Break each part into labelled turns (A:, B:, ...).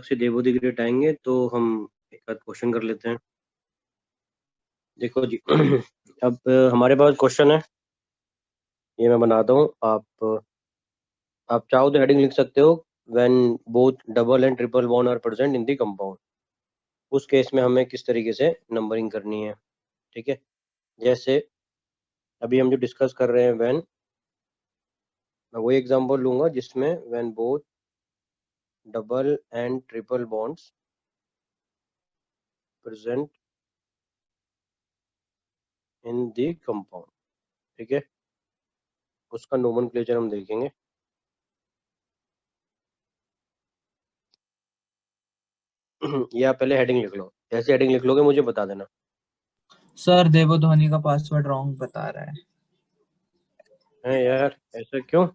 A: तक से देवो दी ग्रेट आएंगे तो हम एक आध क्वेश्चन कर लेते हैं। देखो जी अब हमारे पास क्वेश्चन है, ये मैं बनाता हूँ। आप चाहो तो हेडिंग लिख सकते हो, when both double and triple bond are present in the compound. उस केस में हमें किस तरीके से नंबरिंग करनी है, ठीक है। जैसे अभी हम जो डिस्कस कर रहे हैं, व्हेन, मैं वही एग्जांपल लूंगा जिसमें when both double and triple bonds present in the compound, ठीक है। उसका नोमेनक्लेचर हम देखेंगे। ये आप पहले हेडिंग लिख लो, जैसे हेडिंग लिख लोगे मुझे बता देना।
B: सर देवध्वनि का पासवर्ड रॉन्ग बता रहा है
A: यार ऐसा क्यों?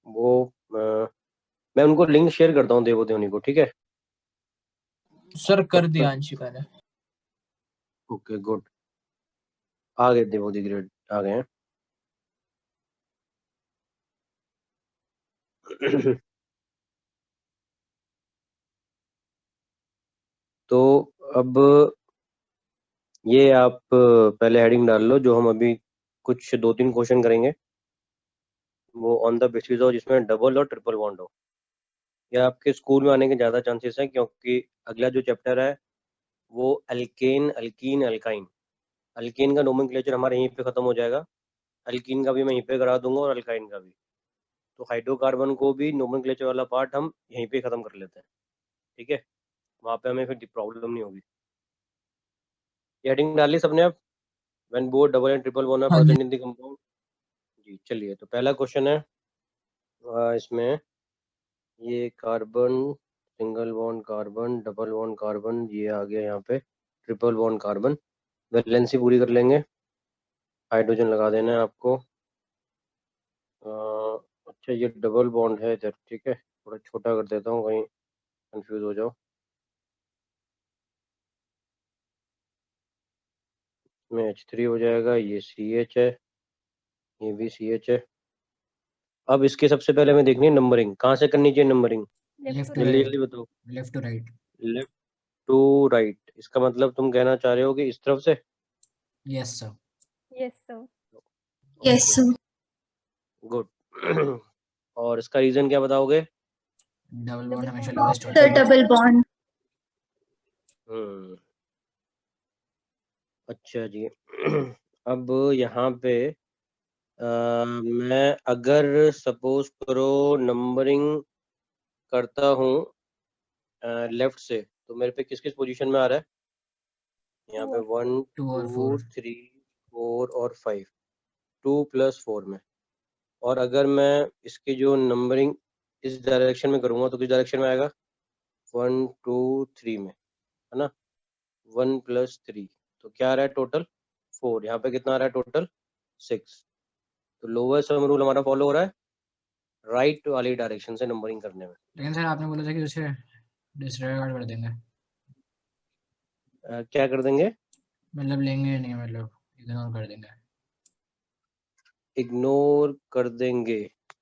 A: वो मैं उनको लिंक शेयर करता हूँ देवोदेवनी को, ठीक है।
B: सर। कर दिया अंशिका ने।
A: ओके गुड, आ गए देवोदी ग्रेड, आ गए हैं। तो अब ये आप पहले हेडिंग डाल लो, जो हम अभी कुछ 2-3 क्वेश्चन करेंगे वो ऑन द बेसिस हो जिसमें डबल और ट्रिपल बॉन्ड हो। ये आपके स्कूल में आने के ज़्यादा चांसेस हैं, क्योंकि अगला जो चैप्टर है वो अल्केन, अल्कीन, अल्काइन। अल्केन का नोमेनक्लेचर हमारे यहीं पे खत्म हो जाएगा, अल्कीन का भी मैं यहीं पे करा दूंगा और अल्काइन का भी। तो हाइड्रोकार्बन को भी नोमेनक्लेचर वाला पार्ट हम यहीं पे खत्म कर लेते हैं, ठीक है। वहाँ पे हमें फिर प्रॉब्लम नहीं होगी। ये हेडिंग डाली सबने अब, when both double and triple bond are
B: हाँ जी।
A: Present in the compound. जी चलिए, तो पहला क्वेश्चन है इसमें ये carbon, single bond carbon, double bond carbon, ये आ गया यहाँ पे ट्रिपल बॉन्ड कार्बन। वैलेंसी पूरी कर लेंगे, हाइड्रोजन लगा देना है आपको। अच्छा ये डबल बॉन्ड है इधर, ठीक है। थोड़ा छोटा कर देता हूँ, कहीं कंफ्यूज हो जाओ। इसमें H3 हो जाएगा, ये CH है, ये भी CH है। अब इसके सबसे पहले हमें देखनी है नंबरिंग, कहाँ से करनी चाहिए नंबरिंग,
C: लेफ्ट टू
A: जल्दी
C: राइट।
A: जल्दी बताओ।
C: Left to right.
A: Left to right, इसका मतलब तुम कहना चाह रहे हो कि इस तरफ से?
C: Yes sir.
D: Yes sir.
E: Yes sir.
A: Good. और इसका रीजन क्या बताओगे?
C: डबल बॉन्ड हमेशा
D: bond
C: लोएस्ट
E: सर
C: होता है।
E: Double bond.
A: अच्छा जी। अब यहाँ पे मैं अगर सपोज करो नंबरिंग करता हूँ लेफ्ट से, तो मेरे पे किस किस पोजीशन में आ रहा है? यहाँ पे 1
C: 2 और
A: 2
C: 4।
A: 3 4 और 5, 2+4 में। और अगर मैं इसकी जो नंबरिंग इस डायरेक्शन में करूँगा तो किस डायरेक्शन में आएगा? 1 2 3 में, है ना। 1+3, तो क्या आ रहा है टोटल? 4। यहाँ पे कितना आ रहा है टोटल? 6। तो लोअर सम रूल हमारा फॉलो हो रहा है राइट वाली डायरेक्शन से नंबरिंग करने में।
C: लेकिन सर आपने बोला था कि उसे डिसरिगार्ड कर देंगे।
A: क्या कर देंगे?
C: मतलब लेंगे नहीं, मतलब इग्नोर कर देंगे।
A: इग्नोर कर देंगे,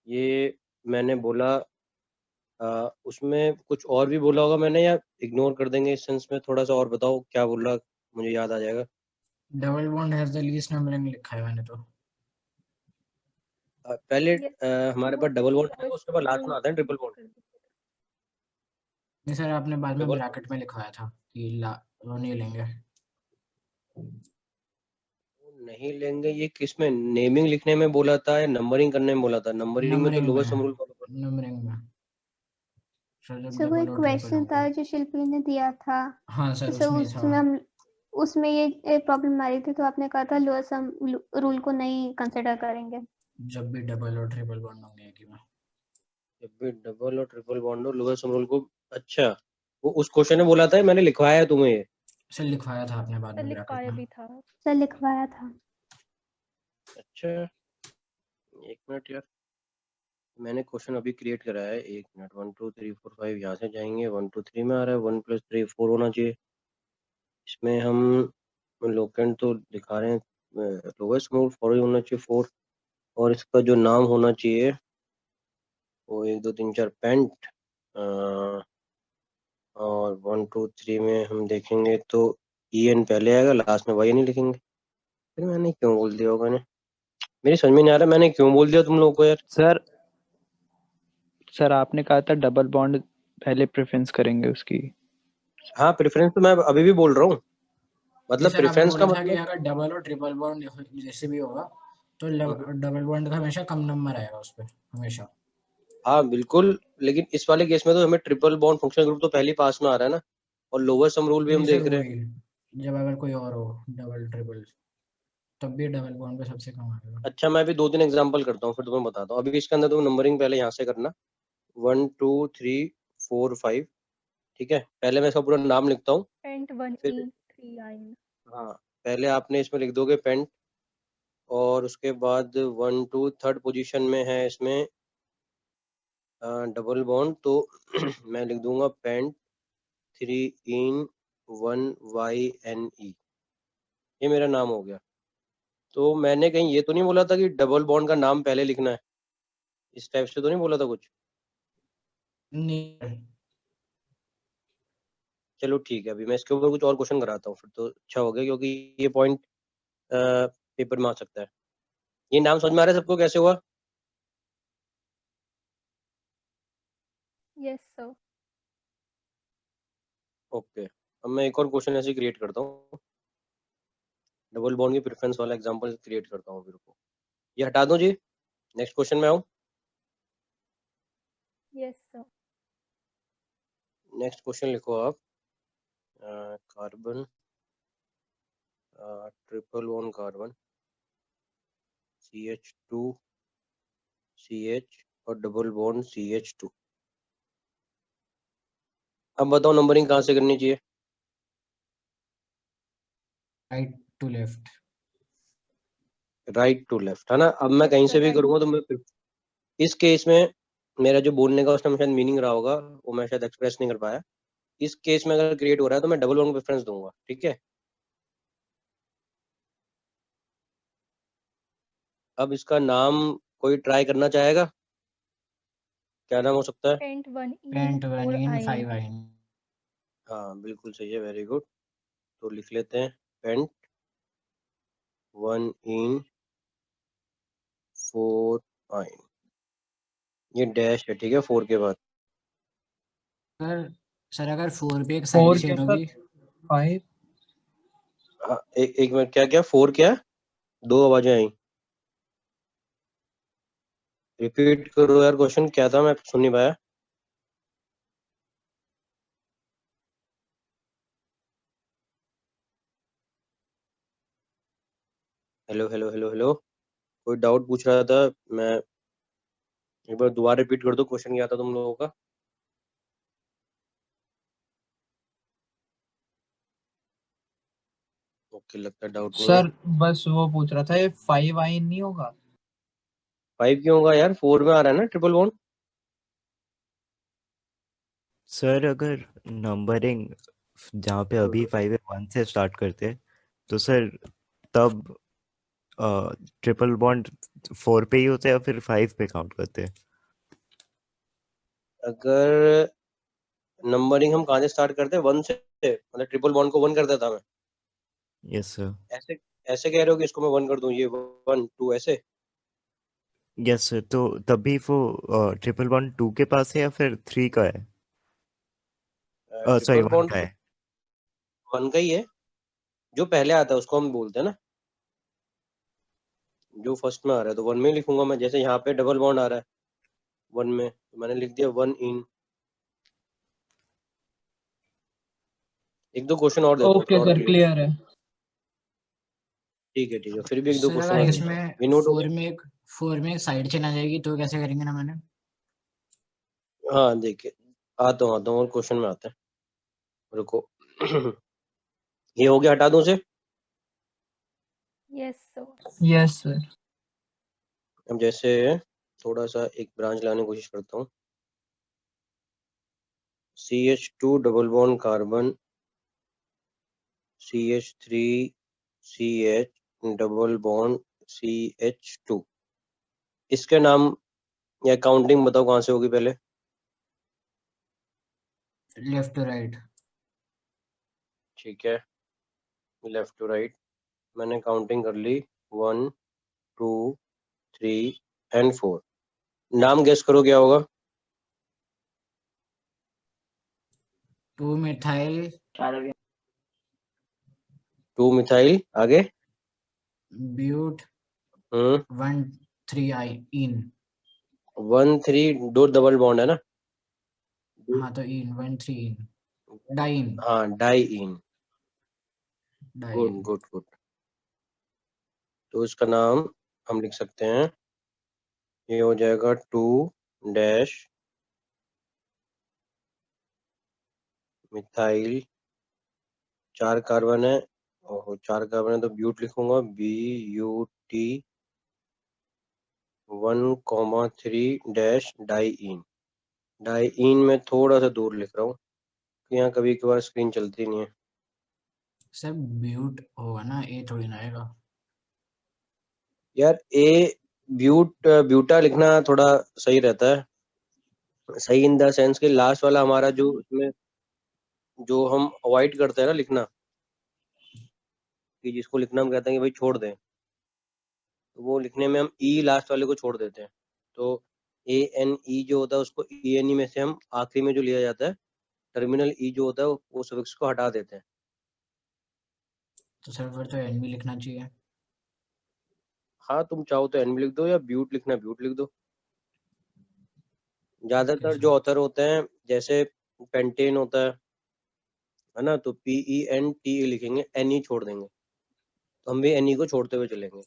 A: ये मैंने बोला उसमें कुछ और भी बोला होगा मैंने, या इग्नोर कर देंगे इस सेंस में थोड़ा सा और बताओ क्या बोला, मुझे याद आ जाएगा।
C: Double bond has the least numbering लिखा है मैंने तो।
A: पहले
D: Yes.
A: हमारे पास डबल बॉन्ड आएगा, उसके बाद लास्ट में आता है ट्रिपल बॉन्ड।
C: नहीं सर आपने बाद में
A: डबल
C: ब्रैकेट में लिखवाया था कि वो नहीं लेंगे।
A: नहीं लेंगे, ये किस में नेमिंग लिखने में बोला था या नंबरिंग करने में बोला था? नंबरिंग में तो
C: नंबरिंग
A: लोअर
C: में।
A: सम रूल फॉलो करते
C: नंबरिंग में। सर जब
E: सर वो
C: डबल
E: एक
C: और ट्रिपल
E: क्वेश्चन था
C: होंगे।
E: जो शिल्पी ने दिया था,
C: हाँ
E: तो
C: सर
E: सर
C: उसमें था।
E: उसमें ये प्रॉब्लम आ रही थी, तो आपने कहा था लोअर सम रूल को नहीं कंसिडर करेंगे।
C: जब भी डबल और ट्रिपल बॉन्ड होंगे एक ही में।
A: जब भी डबल और ट्रिपल बॉन्ड हो लोअर सम रूल को। अच्छा, वो उस क्वेश्चन में बोला था, मैंने लिखवाया है तुम्हें ये?
C: सर लिखवाया था आपने बाद में ब्रैकेट
D: लिखवाया
C: में।
D: भी था।
E: सर लिखवाया था।
A: अच्छा एक मिनट यार, मैंने क्वेश्चन अभी क्रिएट करा है, एक मिनट। 1 2 3 4 5 यहाँ से जाएंगे, 1 2 3 में आ रहा है, 1+3 4 होना चाहिए। इसमें हम लोकेंट तो दिखा रहे हैं, लोएस्ट मोड 4 ही होना चाहिए, 4। और इसका जो नाम होना चाहिए वो 1 2 3 4 पेंट, और 1 2 3 में हम देखेंगे तो EN पहले आएगा, लास्ट में YN ही लिखेंगे। फिर मैंने क्यों बोल दिया होगा? मेरी समझ में नहीं आ रहा मैंने क्यों बोल दिया तुम लोगों को यार।
D: सर आपने कहा था डबल बॉन्ड पहले प्रेफरेंस करेंगे उसकी।
A: हाँ, प्रेफरेंस तो मैं अभी भी बोल रहा हूँ, मतलब
C: सर आपने
A: प्रेफरेंस का
C: बोला था कि
A: मतलब
C: अगर डबल और ट्रिपल बॉन्ड जैसे भी होगा तो डबल बॉन्ड का हमेशा कम नंबर आएगा उस पर हमेशा।
A: हाँ बिल्कुल, लेकिन इस वाले केस में तो हमें ट्रिपल बॉन्ड फंक्शनल ग्रुप तो पहली पास में आ रहा है ना, और लोअर सम रूल भी
C: नहीं
A: हम
C: सर
A: देख रहे हैं।
C: वही, जब अगर कोई और हो डबल ट्रिपल तब भी डबल बॉन्ड पे सबसे कम आएगा।
A: अच्छा, मैं अभी 2 3 एग्जांपल करता हूँ फिर तुम्हें बताता हूँ। अभी इसके अंदर तुम नंबरिंग पहले यहाँ से करना, 1 2 3 4 5, ठीक है। पहले मैं इसका पूरा नाम लिखता हूँ,
F: पेंट 1
A: फिर
F: E 3 I।
A: हाँ, पहले आपने इसमें लिख दोगे पेंट, और उसके बाद 1 2 थर्ड पोजीशन में है इसमें डबल बॉन्ड, तो मैं लिख दूंगा पेंट 3 इन 1 YNE, ये मेरा नाम हो गया। तो मैंने कहीं ये तो नहीं बोला था कि डबल बॉन्ड का नाम पहले लिखना है, इस टाइप से तो नहीं बोला था कुछ?
C: नहीं
A: चलो ठीक है, अभी मैं इसके ऊपर कुछ और क्वेश्चन कराता हूँ फिर तो अच्छा हो गया, क्योंकि ये पॉइंट पेपर में आ सकता है। ये नाम समझ में आ रहा है सबको कैसे हुआ?
F: Yes sir।
A: ओके, अब मैं एक और क्वेश्चन ऐसे क्रिएट करता हूँ, डबल बॉन्ड की प्रेफरेंस वाला एग्जांपल क्रिएट करता हूँ फिर को। ये हटा दो जी, नेक्स्ट क्वेश्चन में आऊँ।
F: Yes sir।
A: नेक्स्ट क्वेश्चन लिखो आप, carbon triple bond carbon CH2 CH और डबल बॉन्ड CH2। अब बताओ नंबरिंग कहाँ से करनी चाहिए?
C: Right to left.
A: Right to left है ना। अब मैं
F: Yes
A: कहीं
F: sir,
A: से भी
F: right।
A: करूँगा तो मैं इस केस में मेरा जो बोलने का उसमें शायद मीनिंग रहा होगा, वो मैं शायद एक्सप्रेस नहीं कर पाया। इस केस में अगर क्रिएट हो रहा है तो मैं डबल बॉन्ड प्रेफरेंस दूंगा, ठीक है। अब इसका नाम कोई ट्राई करना चाहेगा? क्या नाम हो सकता है?
F: Pent 1 E
C: pent 1
F: 4
C: ene
F: I।
C: 5 आइन।
A: हाँ बिल्कुल सही है, वेरी गुड। तो लिख लेते हैं पेंट 1 इन 4 आइन, ये डैश है, ठीक है, 4 के बाद।
C: सर सर अगर 4 पे एक साइड
B: 4
C: चेन
B: क्या सर?
C: होगी
B: 5।
A: हाँ, एक मिनट, क्या क्या 4 क्या? दो आवाजें आई, रिपीट करो यार, क्वेश्चन क्या था, मैं सुन नहीं पाया। हेलो हेलो हेलो हेलो, कोई डाउट पूछ रहा था मैं, एक बार दोबारा रिपीट कर दो, क्वेश्चन क्या था तुम लोगों का? ओके, लगता है डाउट नहीं है।
B: सर बस वो पूछ रहा था ये 5 आई नहीं होगा?
A: 5 क्यों होगा यार, 4 में आ रहा है ना ट्रिपल बॉन्ड।
G: सर अगर नंबरिंग जहाँ पे अभी 5 है 1 से स्टार्ट करते हैं तो सर तब ट्रिपल बॉन्ड 4 पे ही होता है या फिर 5 पे काउंट करते हैं?
A: अगर नंबरिंग हम कहाँ से स्टार्ट करते हैं, 1 से, मतलब ट्रिपल बॉन्ड को 1 कर देता मैं।
G: Yes sir.
A: ऐसे ऐसे कह रहे हो कि इसको मैं 1 कर दूं, ये 1 2 ऐसे?
G: यस सर, तो तब भी वो ट्रिपल बॉन्ड 2 के पास है या फिर 3 का है? सॉरी
A: ट्रिपल
G: 1
A: बॉन्ड
G: का
A: तो
G: है।
A: 1 का ही है, जो पहले आता है उसको हम बोलते हैं ना, जो फर्स्ट में आ रहा है तो 1 में ही लिखूंगा मैं। जैसे यहाँ पे डबल बॉन्ड आ रहा है 1 में, तो मैंने लिख दिया 1 इन। एक दो क्वेश्चन और देता हूँ
B: ओके
A: और
B: सर,
A: क्लियर।
B: क्लियर है।
A: ठीक है ठीक है, फिर भी एक दो
C: सर
A: क्वेश्चन
C: अगर
A: और देता हूँ।
C: इसमें
A: ये नोट हो
C: 4 में एक साइड चेन आ जाएगी तो कैसे करेंगे ना मैंने।
A: गया? हाँ देखिए, आता हूँ और क्वेश्चन में आता है, रुको। ये हो गया, हटा दूं उसे?
F: Yes sir।
B: Yes sir.
A: अब जैसे थोड़ा सा एक ब्रांच लाने की कोशिश करता हूँ, CH2 double bond carbon CH3 CH double bond CH2, इसके नाम या काउंटिंग बताओ कहाँ से होगी पहले?
C: Left to right.
A: ठीक है, लेफ्ट टू राइट मैंने काउंटिंग कर ली, 1 2 3 एंड 4। नाम गेस करो क्या होगा?
C: 2 मिथाइल
A: 2 मिथाइल, आगे?
C: ब्यूट 1 3 इन।
A: 1 3 दो डबल बॉन्ड है ना?
C: हाँ तो इन 1 3 इन डाइन।
A: हाँ, di in. Good
C: diene.
A: Good good. तो इसका नाम हम लिख सकते हैं, ये हो जाएगा 2 डैश मिथाइल, 4 कार्बन है, ओहो 4 कार्बन है तो ब्यूट लिखूंगा, BUT 1,3 डैश डाईइन। डाईइन में थोड़ा सा दूर लिख रहा हूँ, यहाँ कभी कभार स्क्रीन चलती नहीं है।
C: सर ब्यूट होगा ना, ए थोड़ी ना आएगा।
A: यार ए ब्यूटा लिखना थोड़ा सही रहता है, सही इन द सेंस के लास्ट वाला हमारा जो इसमें जो हम अवॉइड करते हैं ना लिखना, कि जिसको लिखना हम कहते हैं कि भाई छोड़ दें, तो वो लिखने में हम ई लास्ट वाले को छोड़ देते हैं। तो ANE जो होता है उसको ENE में से हम आखिरी में जो लिया जाता है, टर्मिनल ई जो होता है वो सफिक्स को हटा देते हैं।
C: तो सर फिर तो एन भी लिखना चाहिए।
A: हाँ, तुम चाहो तो एन भी लिख दो, या ब्यूट लिखना ब्यूट लिख दो। ज्यादातर जो ऑथर होते हैं, जैसे पेंटेन होता है ना, तो PENTE लिखेंगे, NE छोड़ देंगे, तो हम भी NE को छोड़ते हुए चलेंगे,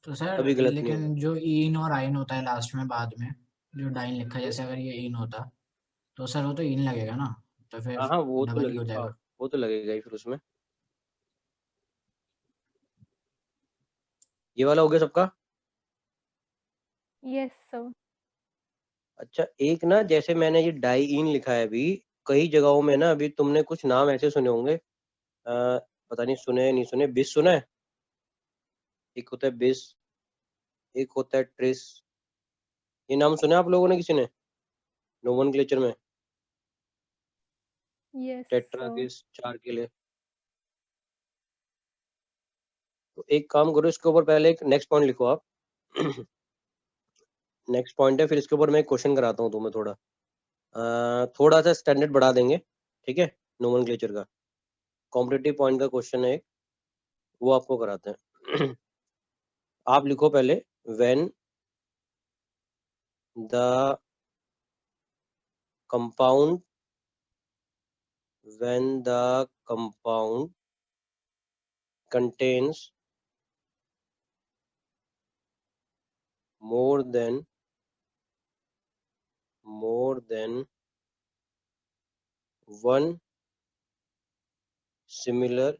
C: तो सर
A: कभी गलत नहीं
C: लेकिन
A: होगा।
C: जो इन और आइन होता है लास्ट में बाद में, जो डाइन लिखा है, जैसे अगर ये इन होता तो सर वो तो इन लगेगा ना, तो फिर
A: हाँ हाँ, वो तो
C: डबल ही हो
A: लगेगा,
C: जाएगा।
A: वो तो लगेगा ही फिर उसमें। ये वाला हो गया सबका?
E: Yes sir.
A: अच्छा, एक ना जैसे मैंने ये डाईइन लिखा है अभी, कई जगहों में ना अभी तुमने कुछ नाम ऐसे सुने होंगे, पता नहीं सुने नहीं सुने, बिस सुना है? एक होता है बिस, एक होता है ट्रिस, ये नाम सुना है आप लोगों ने किसी ने नोमेनक्लेचर में?
E: Yes
A: tetra
E: sir.
A: गिस 4 के लिए। तो एक काम करो, इसके ऊपर पहले एक नेक्स्ट पॉइंट लिखो आप। नेक्स्ट पॉइंट है, फिर इसके ऊपर मैं एक क्वेश्चन कराता हूँ तुम्हें, थोड़ा सा स्टैंडर्ड बढ़ा देंगे, ठीक है? नोमेनक्लेचर का कॉम्पिटिटिव पॉइंट का क्वेश्चन है एक, वो आपको कराते हैं। आप लिखो पहले, when the compound contains more than one similar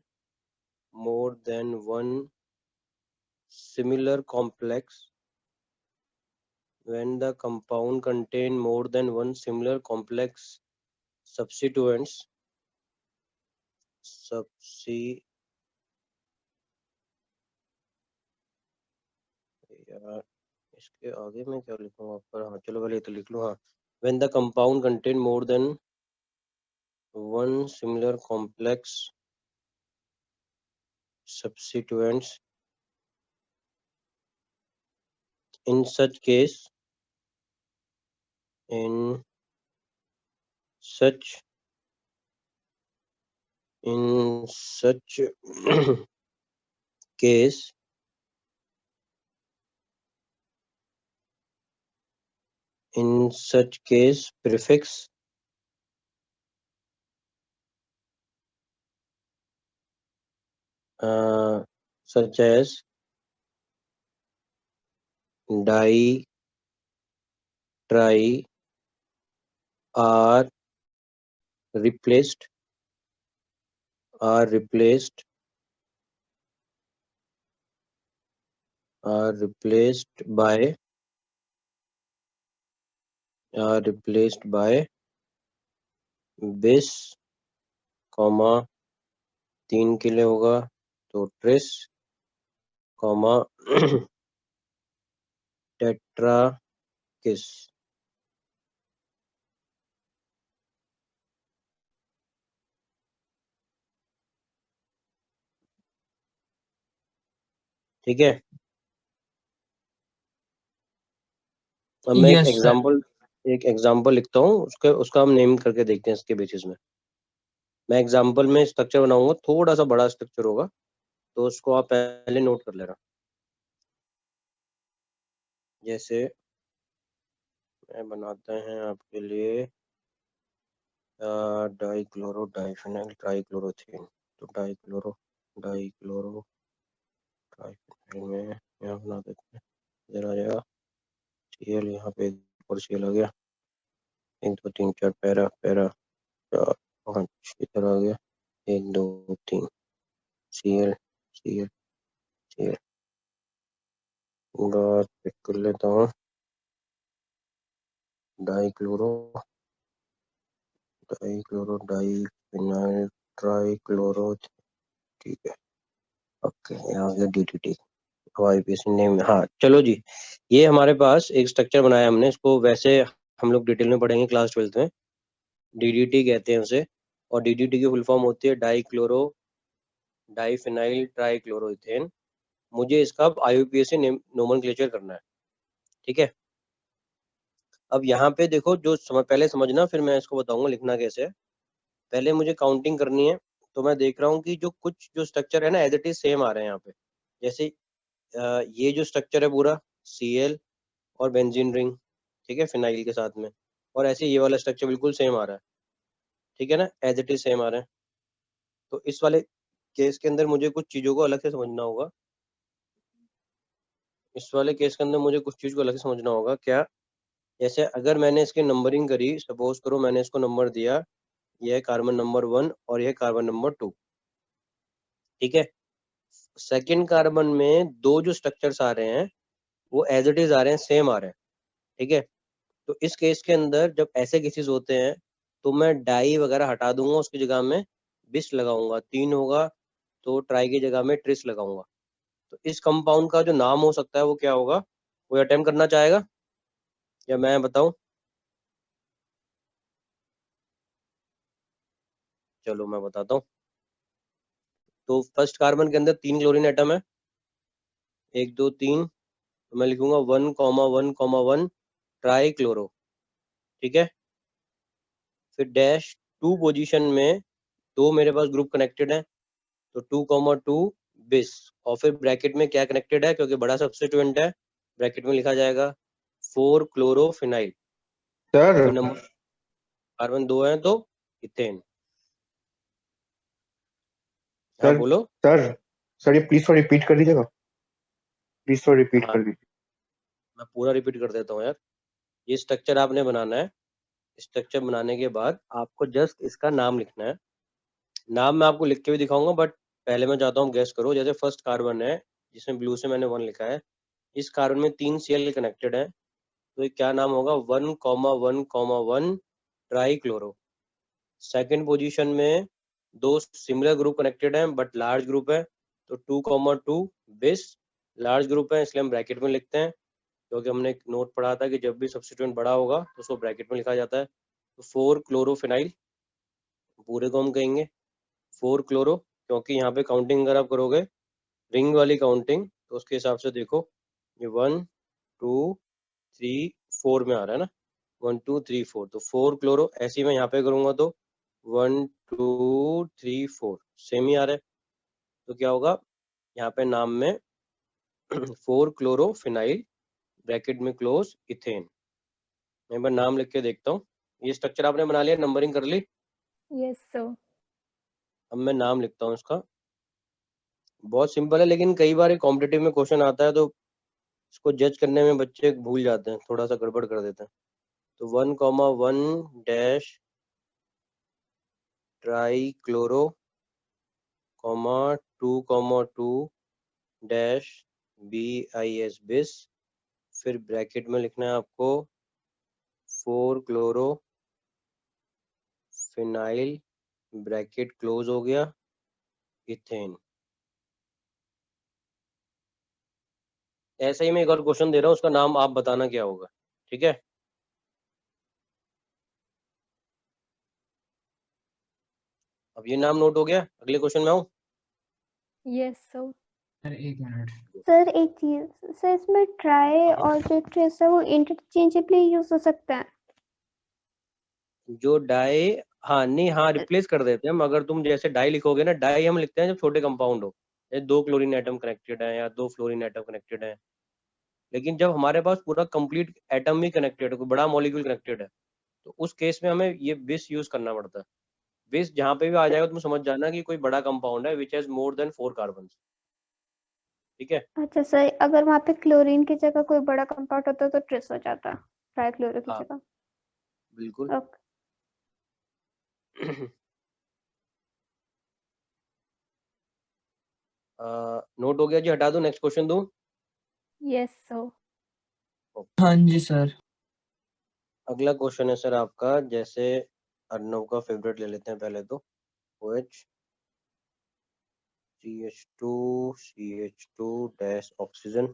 A: complex, when the compound contain more than one similar complex substituents यार इसके आगे मैं क्या लिखूंगा पर, हाँ चलो पहले ये तो लिख लूँ। हाँ, when the compound contain more than one similar complex substituents, in such case in such case prefix such as di, tri are replaced by bis, comma 3 के लिए होगा तो ट्रिस, कॉमा टेट्रा किस। ठीक है। अब मैं
B: Yes, sir.
A: एक एग्जांपल लिखता हूँ, उसका हम नेम करके देखते हैं इसके बेसिस में। मैं एग्जांपल में स्ट्रक्चर बनाऊंगा, थोड़ा सा बड़ा स्ट्रक्चर होगा, तो उसको आप पहले नोट कर लेना। जैसे मैं बनाते हैं आपके लिए डाइक्लोरो डाइफिनाइल ट्राइक्लोरोथेन। तो डाइक्लोरो ट्राइफिनाइल में यहाँ बना देते हैं, इधर आ जाएगा सीएल, यहाँ पे और सीएल आ गया, 1 2 3 4 पैरा 5 इधर आ गया, 1 2 3 सीएल सीएल सीएल। बात पिक कर लेता हूँ, डाइक्लोरो डाइफिनाइल ट्राइक्लोरो, ठीक है। ओके, यहाँ आ गया DDT। आईपीएसी नेम, हाँ चलो जी, ये हमारे पास एक स्ट्रक्चर बनाया हमने, इसको वैसे हम लोग डिटेल में पढ़ेंगे क्लास 12th में। DDT कहते हैं उसे, और DDT की फुल फॉर्म होती है डाइक्लोरो डाइफिनाइल ट्राइक्लोरोइथेन। मुझे इसका IUPAC नोमेनक्लेचर करना है, ठीक है। अब यहाँ पे देखो, पहले समझना, फिर मैं इसको बताऊंगा लिखना कैसे है। पहले मुझे काउंटिंग करनी है, तो मैं देख रहा हूँ कि जो स्ट्रक्चर है ना, एज इट इज सेम आ रहे हैं यहाँ पे। जैसे ये जो स्ट्रक्चर है पूरा Cl और बेंजीन रिंग, ठीक है, फिनाइल के साथ में, और ऐसे ये वाला स्ट्रक्चर बिल्कुल सेम आ रहा है, ठीक है ना, एज इट इज सेम आ रहा है। तो इस वाले केस के अंदर मुझे कुछ चीज़ों को अलग से समझना होगा। इस वाले केस के अंदर मुझे कुछ चीज़ को अलग से समझना होगा। क्या? जैसे अगर मैंने इसकी नंबरिंग करी, सपोज करो मैंने इसको नंबर दिया, यह है कार्बन नंबर 1 और यह कार्बन नंबर 2, ठीक है। सेकेंड कार्बन में दो जो स्ट्रक्चर्स आ रहे हैं वो एज इट इज आ रहे हैं, सेम आ रहे हैं, ठीक है। तो इस केस के अंदर जब ऐसे केसेस होते हैं, तो मैं डाई वगैरह हटा दूंगा, उसकी जगह में बिस लगाऊंगा। 3 होगा तो ट्राई की जगह में ट्रिस लगाऊंगा। तो इस कंपाउंड का जो नाम हो सकता है वो क्या होगा? कोई अटेम्प्ट करना चाहेगा या मैं बताऊं? चलो मैं बताता हूँ। तो फर्स्ट कार्बन के अंदर 3 क्लोरीन एटम है, 1 2 3। तो मैं लिखूंगा 1,1,1 ट्राई क्लोरो, ठीक है। फिर डैश 2 पोजीशन में दो मेरे पास ग्रुप कनेक्टेड है, तो 2,2 बिस। और फिर ब्रैकेट में क्या कनेक्टेड है, क्योंकि बड़ा सब्स्टिट्यूएंट है, ब्रैकेट में लिखा जाएगा 4 क्लोरोफिनाइल।
F: सर
A: फिर नंबर कार्बन 2 है तो इथेन। हाँ
F: सर
A: बोलो।
F: सर सर ये प्लीज थोड़ा रिपीट कर दीजिएगा, प्लीज थोड़ा रिपीट
A: हाँ
F: कर दीजिए।
A: मैं पूरा रिपीट कर देता हूँ यार। ये स्ट्रक्चर आपने बनाना है। स्ट्रक्चर बनाने के बाद आपको जस्ट इसका नाम लिखना है। नाम मैं आपको लिख के भी दिखाऊंगा, बट पहले मैं चाहता हूँ गैस करो। जैसे फर्स्ट कार्बन है जिसमें ब्लू से मैंने 1 लिखा है, इस कार्बन में 3 Cl कनेक्टेड है, तो ये क्या नाम होगा? 1,1,1 ट्राई क्लोरो। सेकेंड पोजीशन में दो सिमिलर ग्रुप कनेक्टेड हैं बट लार्ज ग्रुप है, तो 2,2 बिस। लार्ज ग्रुप है इसलिए हम ब्रैकेट में लिखते हैं, क्योंकि हमने एक नोट पढ़ा था कि जब भी सब्स्टिट्यूएंट बड़ा होगा तो उसको ब्रैकेट में लिखा जाता है। तो 4 क्लोरोफिनाइल, पूरे को हम कहेंगे 4 क्लोरो, क्योंकि यहाँ पे काउंटिंग अगर आप करोगे रिंग वाली काउंटिंग, तो उसके हिसाब से देखो, ये 1 2 3 4 में आ रहा है ना, 1 2 3 4, तो 4 क्लोरो। ऐसे ही मैं यहाँ पे करूंगा तो 1 2 3 4 सेम ही आ रहा है। तो क्या होगा यहाँ पे नाम में 4 क्लोरोफिनाइल ब्रैकेट में क्लोज इथेन। मैं एक बार नाम लिख के देखता हूँ। ये स्ट्रक्चर आपने बना लिया, नंबरिंग कर ली।
E: Yes sir.
A: अब मैं नाम लिखता हूँ इसका। बहुत सिंपल है, लेकिन कई बार कॉम्पिटिटिव में क्वेश्चन आता है तो इसको जज करने में बच्चे भूल जाते हैं, थोड़ा सा गड़बड़ कर देते हैं। तो 1,1 dash try chloro, 2,2 dash BIS बिस। फिर ब्रैकेट में लिखना है आपको 4 क्लोरो फिनाइल, ब्रैकेट क्लोज हो गया, इथेन। ऐसे ही मैं एक और क्वेश्चन दे रहा हूँ, उसका नाम आप बताना क्या होगा, ठीक है। अब ये नाम नोट हो गया, अगले क्वेश्चन में आऊँ।
E: Yes sir.
C: Sir 1 minute.
E: Sir एक चीज, सर इसमें ट्राई
A: हाँ।
E: और जो ट्रेस है वो इंटरचेंजेबली यूज हो सकता है।
A: जो डाई, हाँ नहीं, हाँ रिप्लेस कर देते हैं हम। अगर तुम जैसे डाई लिखोगे ना, डाई हम लिखते हैं जब छोटे कंपाउंड हो, जैसे 2 क्लोरीन एटम कनेक्टेड है या 2 फ्लोरीन एटम कनेक्टेड है। लेकिन जब हमारे पास पूरा कंप्लीट एटम भी कनेक्टेड है, कोई बड़ा मॉलिक्यूल कनेक्टेड है, तो उस केस में हमें ये बिस यूज करना पड़ता है। बिस जहाँ पे भी आ जाएगा तुम समझ जाना कि कोई बड़ा कंपाउंड है which has more than 4 carbon. ठीक है।
E: अच्छा सर, अगर वहाँ पे क्लोरीन की जगह कोई बड़ा कंपाउंड होता तो ट्रेस हो जाता ट्राइक्लोरो की
A: हाँ
E: जगह।
A: बिल्कुल।
E: ओके।
A: नोट हो गया जी, हटा दो, नेक्स्ट क्वेश्चन दूं।
E: Yes sir.
B: हाँ जी सर।
A: अगला क्वेश्चन है सर आपका, जैसे अर्नव का फेवरेट ले लेते हैं पहले तो, OH CH2 CH2 dash oxygen.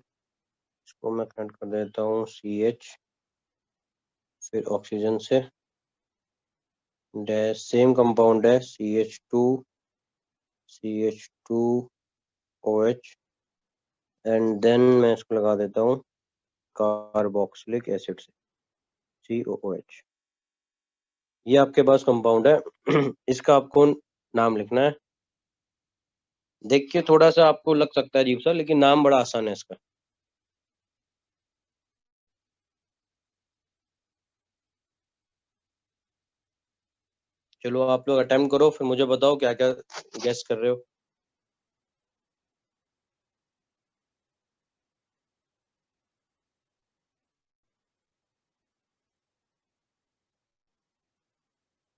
A: इसको मैं कनेक्ट कर देता हूँ CH, फिर ऑक्सीजन से डैश, सेम कंपाउंड है CH2 OH, एंड देन मैं इसको लगा देता हूँ कार्बोक्सिलिक एसिड से COOH। ये आपके पास कंपाउंड है। इसका आपको नाम लिखना है। देख के थोड़ा सा आपको लग सकता है अजीब सा, लेकिन नाम बड़ा आसान है इसका। चलो आप लोग अटेम्प्ट करो, फिर मुझे बताओ क्या क्या गेस कर रहे हो।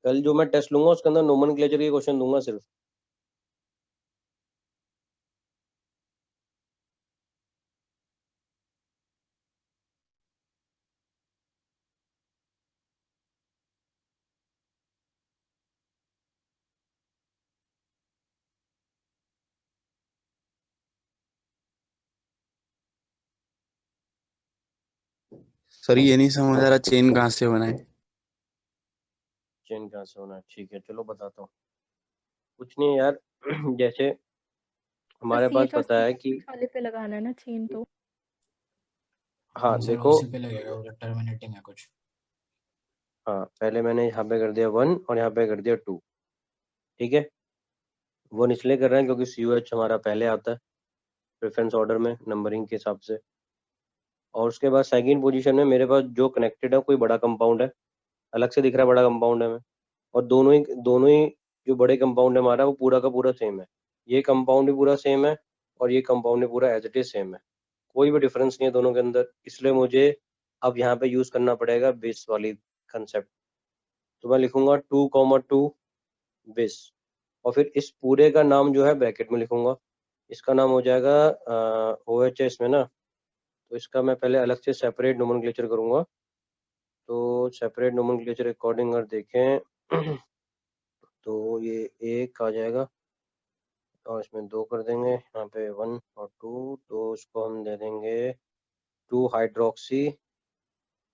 A: कल जो मैं टेस्ट लूंगा उसके अंदर नोमेनक्लेचर के क्वेश्चन दूंगा सिर्फ।
H: सर ये नहीं समझ आ रहा चेन कहाँ से बना है।
A: चेन कहाँ से होना है, ठीक है चलो बताता हूँ। कुछ नहीं यार, जैसे हमारे पास
I: CH और
A: पता है कि,
I: CH वाले पे लगाना है ना चेन तो।
A: हाँ
C: सर
A: देखो,
C: उसी पे लगेगा, वो टर्मिनेटिंग है कुछ।
A: हाँ पहले मैंने यहाँ पे कर दिया 1 और यहाँ पे कर दिया 2। ठीक है, 1 इसलिए कर रहे हैं क्योंकि COH हमारा पहले आता है प्रेफरेंस ऑर्डर में नंबरिंग के हिसाब से। और उसके बाद सेकंड पोजीशन में मेरे पास जो कनेक्टेड है कोई बड़ा कंपाउंड है, अलग से दिख रहा है बड़ा कंपाउंड है में, और दोनों ही जो बड़े कंपाउंड है हमारा वो पूरा का पूरा सेम है। ये कंपाउंड भी पूरा सेम है और ये कंपाउंड भी पूरा एज इट इज सेम है, कोई भी डिफरेंस नहीं है दोनों के अंदर। इसलिए मुझे अब यहाँ पे यूज करना पड़ेगा बिस वाली कंसेप्ट। तो मैं लिखूंगा 2,2 बिस, और फिर इस पूरे का नाम जो है ब्रैकेट में लिखूंगा। इसका नाम हो जाएगा OH में ना, तो इसका मैं पहले अलग से सेपरेट नोमेनक्लेचर करूंगा। तो सेपरेट नोमेनक्लेचर अकॉर्डिंग अगर देखें तो ये 1 आ जाएगा और इसमें 2 कर देंगे, यहाँ पे 1 और 2, तो इसको हम दे देंगे 2 हाइड्रोक्सी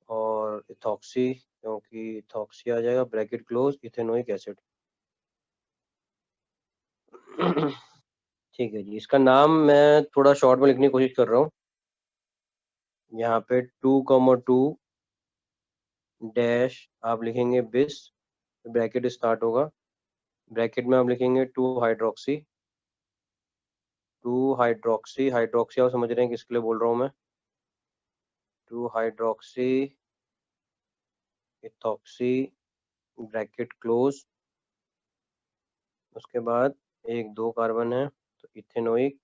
A: और इथॉक्सी, क्योंकि इथॉक्सी आ जाएगा ब्रैकेट क्लोज इथेनोइक एसिड। ठीक है जी, इसका नाम मैं थोड़ा शॉर्ट में लिखने की कोशिश कर रहा हूँ। यहाँ पे 2,2 डैश आप लिखेंगे बिस, ब्रैकेट स्टार्ट होगा, ब्रैकेट में आप लिखेंगे 2 हाइड्रोक्सी हाइड्रोक्सी आप समझ रहे हैं किसके लिए बोल रहा हूँ मैं, 2 हाइड्रोक्सी इथॉक्सी ब्रैकेट क्लोज। उसके बाद 1 2 कार्बन है तो इथेनोइक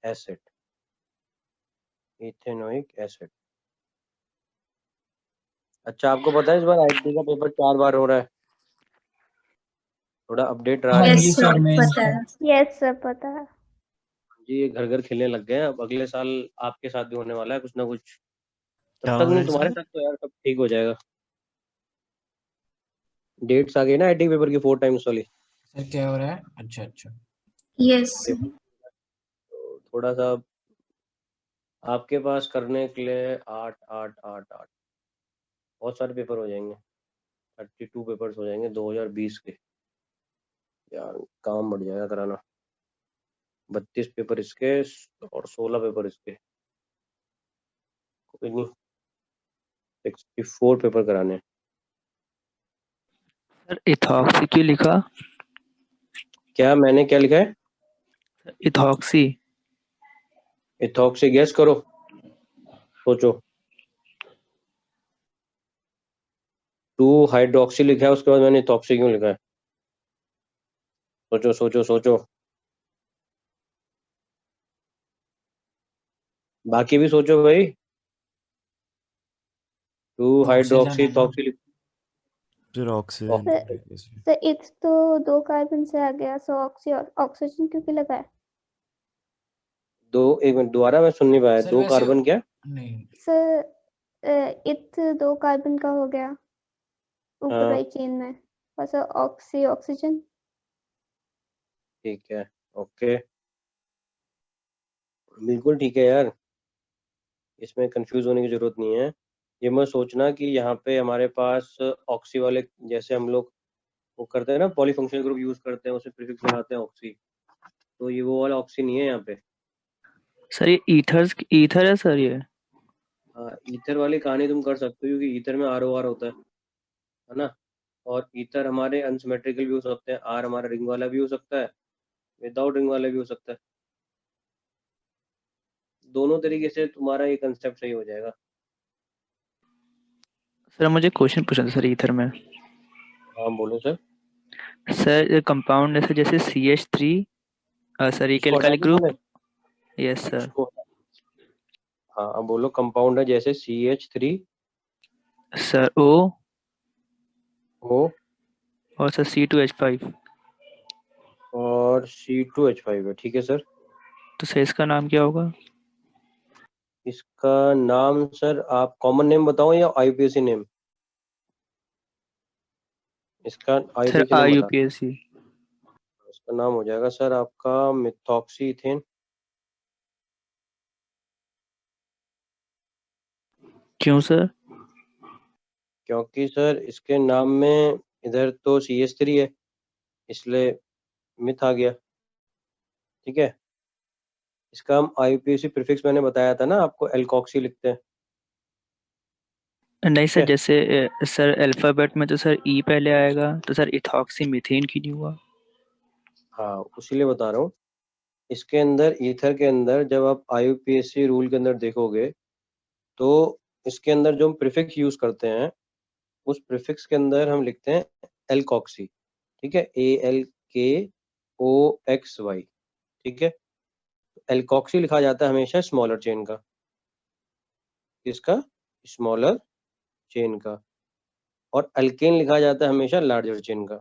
A: एसिड, इथेनोइक एसिड। अच्छा आपको पता है इस बार IT का पेपर 4 बार हो रहा है, थोड़ा अपडेट रहा
B: हाँ
A: है।
B: जी सर, मेंस का।
E: यस सर पता है।
A: जी ये घर घर खेलने लग गए हैं, अब अगले साल आपके साथ भी होने वाला है कुछ ना कुछ। तब
G: क्या
A: तक
G: हो रहा
A: नहीं,
G: है
A: तुम्हारे
G: सर?
A: साथ तो यार सब ठीक हो जाएगा। डेट्स आ गई ना IT पेपर की 4 टाइम्स वाली।
C: सर क्या हो रहा है? अच्छा अच्छा।
I: यस।
A: पेपर तो थोड़ा सा आपके पास करने के लिए 8 8 8 8 बहुत सारे पेपर हो जाएंगे, 32 पेपर्स हो जाएंगे 2020 के। यार काम बढ़ जाएगा कराना। 32 पेपर इसके और 16 पेपर इसके, कोई नहीं, 64 पेपर कराने।
D: सर इथॉक्सी क्यों लिखा?
A: क्या मैंने क्या लिखा है?
D: इथॉक्सी।
A: इथॉक्सी गैस करो, सोचो। 2 हाइड्रोक्सी लिखा है, उसके बाद मैंने इथॉक्सी क्यों लिखा है? सोचो सोचो सोचो। बाकी भी सोचो भाई। 2
C: ऑक्सीजन
A: हाइड्रोक्सी
C: है ना?
A: इथॉक्सी
G: फिर ऑक्सीजन
E: सर सर इथ तो 2 कार्बन से आ गया, सो ऑक्सीजन क्यों लगा है?
A: 2, एक मिनट दोबारा मैं सुन नहीं पाया।
C: सर
A: 2
C: वैसे
A: कार्बन क्या?
C: नहीं,
E: सर इथ 2 कार्बन का हो गया ऊपर
A: हाँ
E: वाली चेन में, और सर ऑक्सीजन।
A: ठीक है, ओके, बिल्कुल ठीक है यार, इसमें कंफ्यूज होने की जरूरत नहीं है। ये मत सोचना कि यहाँ पे हमारे पास ऑक्सी वाले, जैसे हम लोग वो करते हैं ना, पॉलीफंक्शनल ग्रुप यूज करते हैं, उसमें प्रीफिक्स लगाते हैं ऑक्सी, तो ये वो वाला ऑक्सी नहीं है यहाँ पे।
D: सर ये ईथर है सर ये?
A: हाँ, ईथर वाली कहानी तुम कर सकते हो, क्योंकि ईथर में ROR होता है ना, और ईथर हमारे अनसिमेट्रिकल भी हो सकते हैं, R हमारा रिंग वाला भी हो सकता है, विदाउट रिंग वाला भी हो सकता है। दोनों तरीके से तुम्हारा ये कंसेप्ट सही हो जाएगा।
D: सर मुझे क्वेश्चन पूछना था सर ईथर में।
A: हाँ बोलो सर।
D: सर कंपाउंड है जैसे CH3, सर ये
A: इसको हटा
D: एल्काइल
A: दूं
D: ग्रुप।
A: पहले?
D: Yes sir.
A: इसको, हाँ अब बोलो। कंपाउंड है जैसे CH3
D: सर O
A: O
D: और सर C2H5।
A: और C2H5 है, ठीक है सर।
D: तो सर इसका नाम क्या होगा?
A: इसका नाम सर, आप कॉमन नेम बताओ या IUPAC नेम? इसका
D: सर
A: IUPAC नेम बता।
D: IUPAC।
A: इसका नाम हो जाएगा सर आपका मिथॉक्सी इथेन।
D: क्यों सर?
A: क्योंकि सर इसके नाम में इधर तो CH3 है, इसलिए मिथ आ गया, ठीक है। इसका हम IUPAC प्रीफिक्स मैंने बताया था ना आपको, एल्कॉक्सी लिखते हैं,
D: नहीं
A: ठीक
D: सर,
A: है।
D: जैसे सर अल्फाबेट में तो सर E पहले आएगा, तो सर इथॉक्सी मीथेन क्यों नहीं हुआ?
A: हाँ उसीलिए बता रहा हूँ। इसके अंदर ईथर के अंदर जब आप IUPAC रूल के अंदर देखोगे, तो इसके अंदर जो हम प्रीफिक्स यूज करते हैं, उस प्रीफिक्स के अंदर हम लिखते हैं एल्कॉक्सी, ठीक है, ALKOXY, ठीक है। एल्कॉक्सी लिखा जाता है हमेशा स्मॉलर चेन का, इसका स्मॉलर चेन का, और अल्केन लिखा जाता है हमेशा लार्जर चेन का,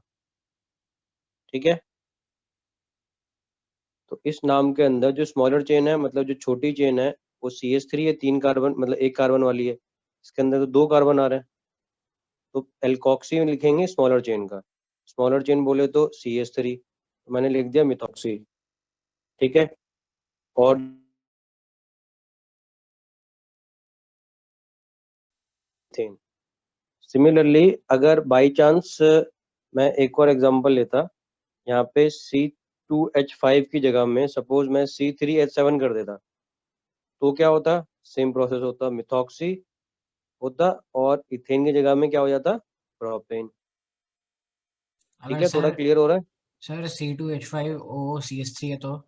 A: ठीक है। तो इस नाम के अंदर जो स्मॉलर चेन है, मतलब जो छोटी चेन है, वो CH3 है, 3 कार्बन, मतलब 1 कार्बन वाली है। इसके अंदर तो 2 कार्बन आ रहे हैं, तो एल्कॉक्सी लिखेंगे स्मॉलर चेन का। स्मॉलर चेन बोले तो CH3, तो मैंने लिख दिया मिथॉक्सी, ठीक है। और सिमिलरली अगर बाई चांस मैं एक और एग्जांपल लेता, यहाँ पे C2H5 की जगह में सपोज मैं C3H7 कर देता, तो क्या होता? सेम प्रोसेस होता, मिथॉक्सी होता, और इथेन की जगह में क्या हो जाता? प्रोपेन, ठीक
C: अगर
A: है। थोड़ा क्लियर हो रहा है?
C: सर C2H5OCH3 है तो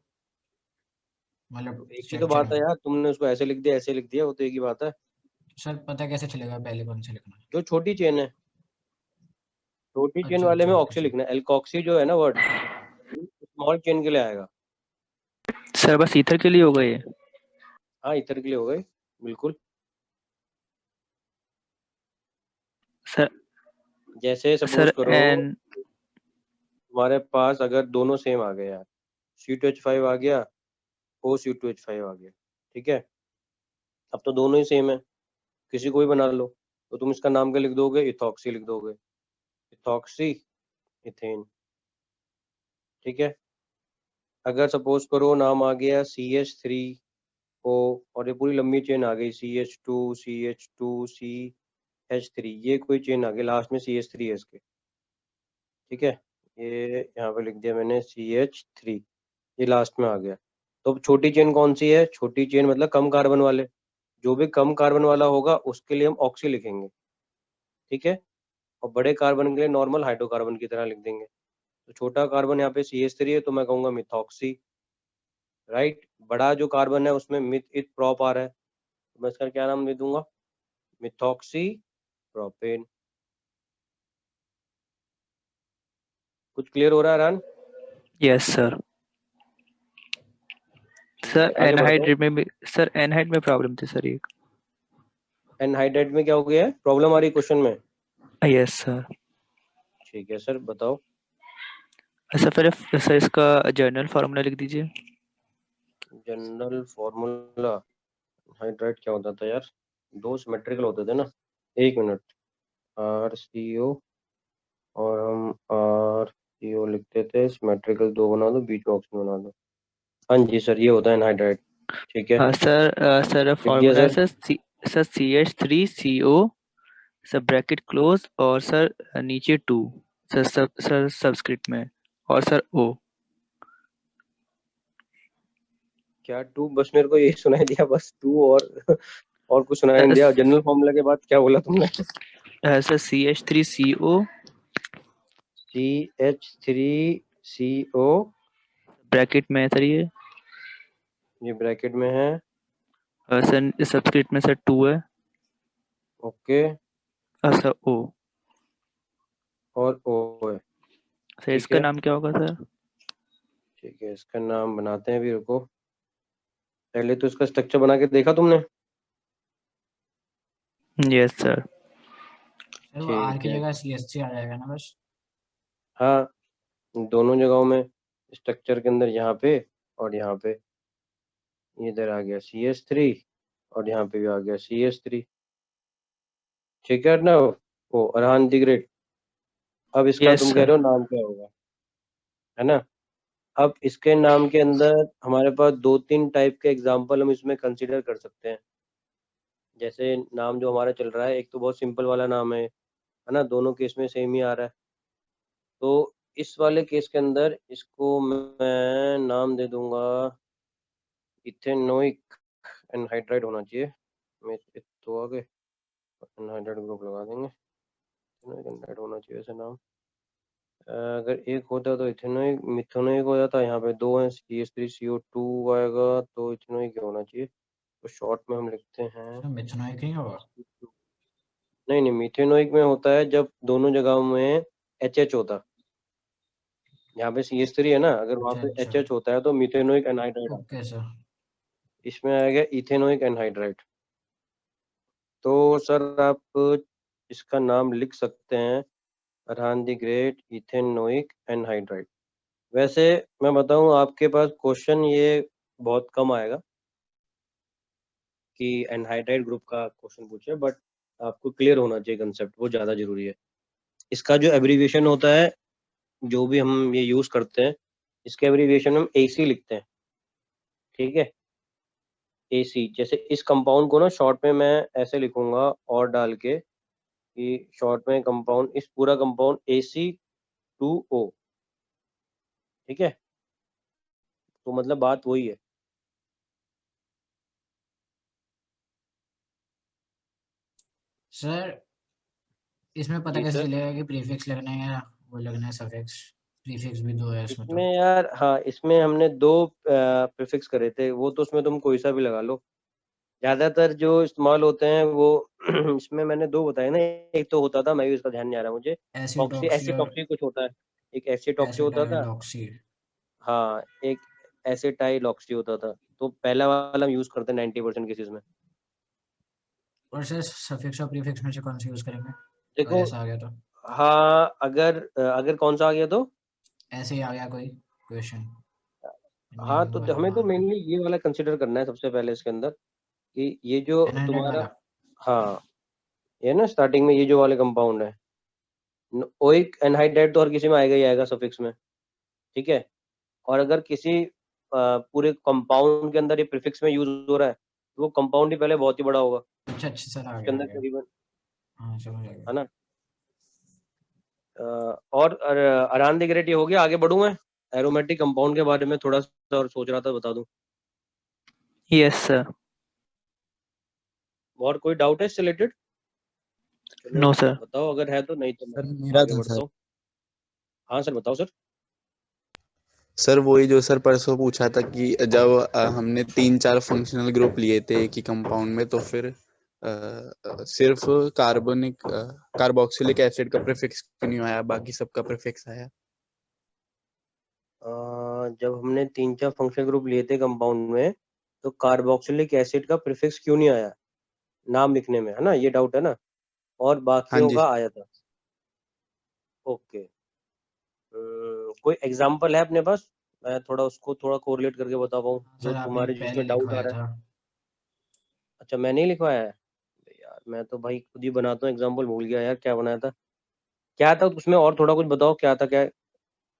C: मतलब
A: एक ही तो
C: स्ट्रक्चर
A: बात है
C: में,
A: यार, तुमने उसको ऐसे लिख दिया, ऐसे लिख दिया, वो तो एक ही बात है।
C: सर पता कैसे चलेगा पहले कौन सा लिखना है?
A: जो छोटी चेन है, छोटी चेन
C: अच्छा
A: वाले
C: अच्छा
A: में
C: ओके
A: ऑक्सी
C: सर।
A: लिखना है, एल्कॉक्सी जो है ना वर्ड, स्मॉल चेन के लिए आएगा।
D: सर बस ईथर के लिए होगा ये?
A: हाँ इथर के लिए हो गई, बिल्कुल।
D: सर
A: जैसे सपोज
D: सर
A: करो
D: एन
A: हमारे पास अगर दोनों सेम आ गए यार, C2H5 आ गया, OC2H5 आ गया, ठीक है। अब तो दोनों ही सेम है, किसी को भी बना लो, तो तुम इसका नाम क्या लिख दोगे? इथॉक्सी लिख दोगे, इथॉक्सी इथेन, ठीक है। अगर सपोज करो नाम आ गया CH3O, और ये पूरी लंबी चेन आ गई CH2 CH2 CH3, ये कोई चेन आ गई, लास्ट में CH3 है इसके, ठीक है। ये यहाँ पे लिख दिया मैंने CH3, ये लास्ट में आ गया। तो अब छोटी चेन कौन सी है? छोटी चेन मतलब कम कार्बन वाले, जो भी कम कार्बन वाला होगा उसके लिए हम ऑक्सी लिखेंगे, ठीक है। और बड़े कार्बन के लिए नॉर्मल हाइड्रोकार्बन की तरह लिख देंगे। तो छोटा कार्बन यहाँ पे CH3 है, तो मैं कहूँगा मिथॉक्सी, राइट। बड़ा जो कार्बन है उसमें मिथ इत प्रॉप आ रहा है, तो मैं इसका क्या नाम दे दूंगा? Methoxy propane. कुछ क्लियर हो रहा है रान?
D: Yes sir. सर
A: आगे बढ़ता हूँ।
D: एनहाइड्रेट में भी सर, एनहाइड में प्रॉब्लम थी सर एक।
A: एनहाइड्रेट में क्या हो गया है? प्रॉब्लम आ रही क्वेश्चन में?
D: Yes sir.
A: ठीक है सर, बताओ।
D: अच्छा फिर सर इसका जर्नल फार्मूला लिख दीजिए।
A: जनरल फॉर्मूला हाइड्राइड क्या होता था यार? 2 सिमेट्रिकल होते थे ना। 1 मिनट, RCO और हम RCO लिखते थे, सिमेट्रिकल 2 बना दो, बीच में ऑक्सीजन बना दो। हाँ जी सर, ये होता है एनहाइड्राइड, ठीक है।
D: सर फार्मूला है sir CH3CO, sir bracket close और सर नीचे 2, सर सबस्क्रिप्ट में, और सर O।
A: क्या 2? बस मेरे को यही सुनाई दिया, बस 2 और कुछ सुनाई नहीं दिया। जनरल फॉर्मूला के बाद क्या बोला तुमने?
D: सर CH3CO
A: CH3CO
D: ब्रैकेट में है सर ये
A: ब्रैकेट में है,
D: सर सबस्क्रिप्ट में सर 2 है,
A: ओके,
D: और सर O।
A: और O है,
D: सर
A: ठीक
D: इसका
A: है।
D: नाम क्या होगा सर?
A: ठीक है, इसका नाम बनाते हैं, भी रुको। पहले तो इसका स्ट्रक्चर बना के देखा तुमने?
D: Yes sir.
C: सर वो R
A: ठीक
C: की
A: है,
C: जगह CH3 आ जाएगा ना बस?
A: हाँ, दोनों जगहों में स्ट्रक्चर के अंदर, यहाँ पे और यहाँ पे, इधर आ गया CH3 और यहाँ पे भी आ गया CH3, ठीक है ना। वो अरहान दी ग्रेट। अब इसका
D: यस
A: तुम कह
D: सर।
A: रहे हो नाम क्या होगा, है ना। अब इसके नाम के अंदर हमारे पास 2-3 टाइप के एग्जाम्पल हम इसमें कंसीडर कर सकते हैं। जैसे नाम जो हमारा चल रहा है, एक तो बहुत सिंपल वाला नाम है ना, दोनों केस में सेम ही आ रहा है। तो इस वाले केस के अंदर इसको मैं नाम दे दूंगा इथेनोइक एनहाइड्राइड होना चाहिए। मैं तो आगे एनहाइड्राइड ग्रुप लगा देंगे, इथेनोइक एनहाइड्राइड होना चाहिए ऐसा नाम। अगर एक होता तो इथेनोइक मिथेनोइक हो जाता। यहाँ पे 2 है, CH3CO2 आएगा, तो इथेनोइक होना चाहिए। तो शॉर्ट में हम लिखते हैं,
C: सर मिथेनोइक नहीं होगा?
A: नहीं नहीं, मिथेनोइक में होता है जब दोनों जगहों में HH होता। यहाँ पे CH3 है ना, अगर वहाँ
C: अच्छा
A: पे
C: अच्छा,
A: HH होता है तो मिथेनोइक एनहाइड्राइड आता
C: ओके सर।
A: है। इसमें आएगा इथेनोइक एनहाइड्राइड। तो सर आप इसका नाम लिख सकते हैं, Arhan the great ethanoic anhydride. वैसे मैं बताऊं, आपके पास क्वेश्चन ये बहुत कम आएगा कि एनहाइड्राइड ग्रुप का क्वेश्चन पूछे, बट आपको क्लियर होना चाहिए कंसेप्ट, वो ज़्यादा जरूरी है। इसका जो एब्रीविएशन होता है, जो भी हम ये यूज़ करते हैं, इसके एब्रीविएशन हम AC लिखते हैं, ठीक है। AC, जैसे इस कंपाउंड को ना शॉर्ट में मैं ऐसे लिखूंगा और डाल के, कि शॉर्ट में कंपाउंड, इस पूरा कंपाउंड AC2O, ठीक है। तो मतलब बात वही है।
C: सर इसमें पता
A: जी
C: कैसे
A: सर,
C: चलेगा कि प्रीफिक्स लगना है या वो लगना है सफिक्स? प्रीफिक्स भी 2 है इसमें तो।
A: इसमें यार, हाँ, इसमें हमने 2 प्रीफिक्स करे थे, वो तो उसमें तुम कोई सा भी लगा लो। ज्यादातर जो इस्तेमाल होते हैं वो इसमें मैंने 2 बताए ना। एक तो होता था, मैं भी इसका ध्यान नहीं आ रहा मुझे, ऑक्सी
C: एसिटॉक्सी और
A: एसिटॉक्सी कुछ होता है, एक एसिटॉक्सी होता था,
C: एसिटाइलऑक्सी।
A: हाँ, एक एसिटाइलऑक्सी होता था। तो पहला वाला हम यूज करते हैं 90% केसेस में।
C: और सर सफिक्स और प्रीफिक्स में से कौन सा यूज करेंगे अगर
A: देखो,
C: ऐसा आ गया तो?
A: हाँ, अगर कौन सा आ गया तो,
C: ऐसे ही आ गया कोई क्वेश्चन
A: हाँ, तो
C: वाला
A: हमें तो
C: मान लो,
A: मेनली ये वाला कंसिडर करना है सबसे पहले इसके अंदर, कि ये जो
C: 100
A: तुम्हारा,
C: वाला।
A: हाँ, ये ना स्टार्टिंग में ये जो वाले कंपाउंड है, ओइक एनहाइड्राइड तो हर किसी में आएगा ही आएगा सफिक्स में, ठीक है। और अगर किसी पूरे कंपाउंड के अंदर ये प्रीफिक्स में यूज हो रहा है, तो वो कंपाउंड ही पहले बहुत ही बड़ा होगा,
C: अच्छा अच्छा सर,
A: उसके अंदर
C: आ गया।
A: करीबन,
C: हाँ समझ आ गया।
A: है ना। और अरान दी ग्रेट ये हो गया, आगे बढ़ूं मैं एरोमेटिक कंपाउंड के बारे में थोड़ा सा और सोच रहा था, बता दूं।
D: Yes sir.
A: और कोई डाउट है इससे रिलेटेड?
D: No sir.
A: बताओ अगर है तो, नहीं तो
H: सर
A: मैं
H: मेरा
A: आगे
H: था
A: बढ़ता
H: सर।
A: हूँ। हाँ सर बताओ सर।
H: सर वही जो सर परसों पूछा था कि जब हमने 3-4 फंक्शनल ग्रुप लिए थे एक ही कंपाउंड में, तो फिर सिर्फ कार्बोक्सिलिक एसिड का प्रीफिक्स क्यों नहीं आया, बाकी सबका प्रीफिक्स आया?
A: जब हमने 3-4 फंक्शनल ग्रुप लिए थे कंपाउंड में, तो कार्बोक्सिलिक एसिड का प्रीफिक्स क्यों नहीं आया नाम लिखने में, है ना, ये डाउट है ना, और
H: हाँ
A: बाकियों
H: जी
A: का
H: सर।
A: आया था। ओके। कोई एग्जांपल है अपने पास? मैं थोड़ा उसको थोड़ा कोरिलेट करके बता पाऊँ जो
C: सर आपने
A: तुम्हारे
C: पहले
A: जिसमें डाउट आ
C: लिखवाया
A: रहा है।
C: था।
A: अच्छा मैंने ही लिखवाया है यार, मैं तो भाई खुद ही बनाता हूँ एग्जांपल, भूल गया यार क्या बनाया था, क्या था उसमें, और थोड़ा कुछ बताओ क्या था, क्या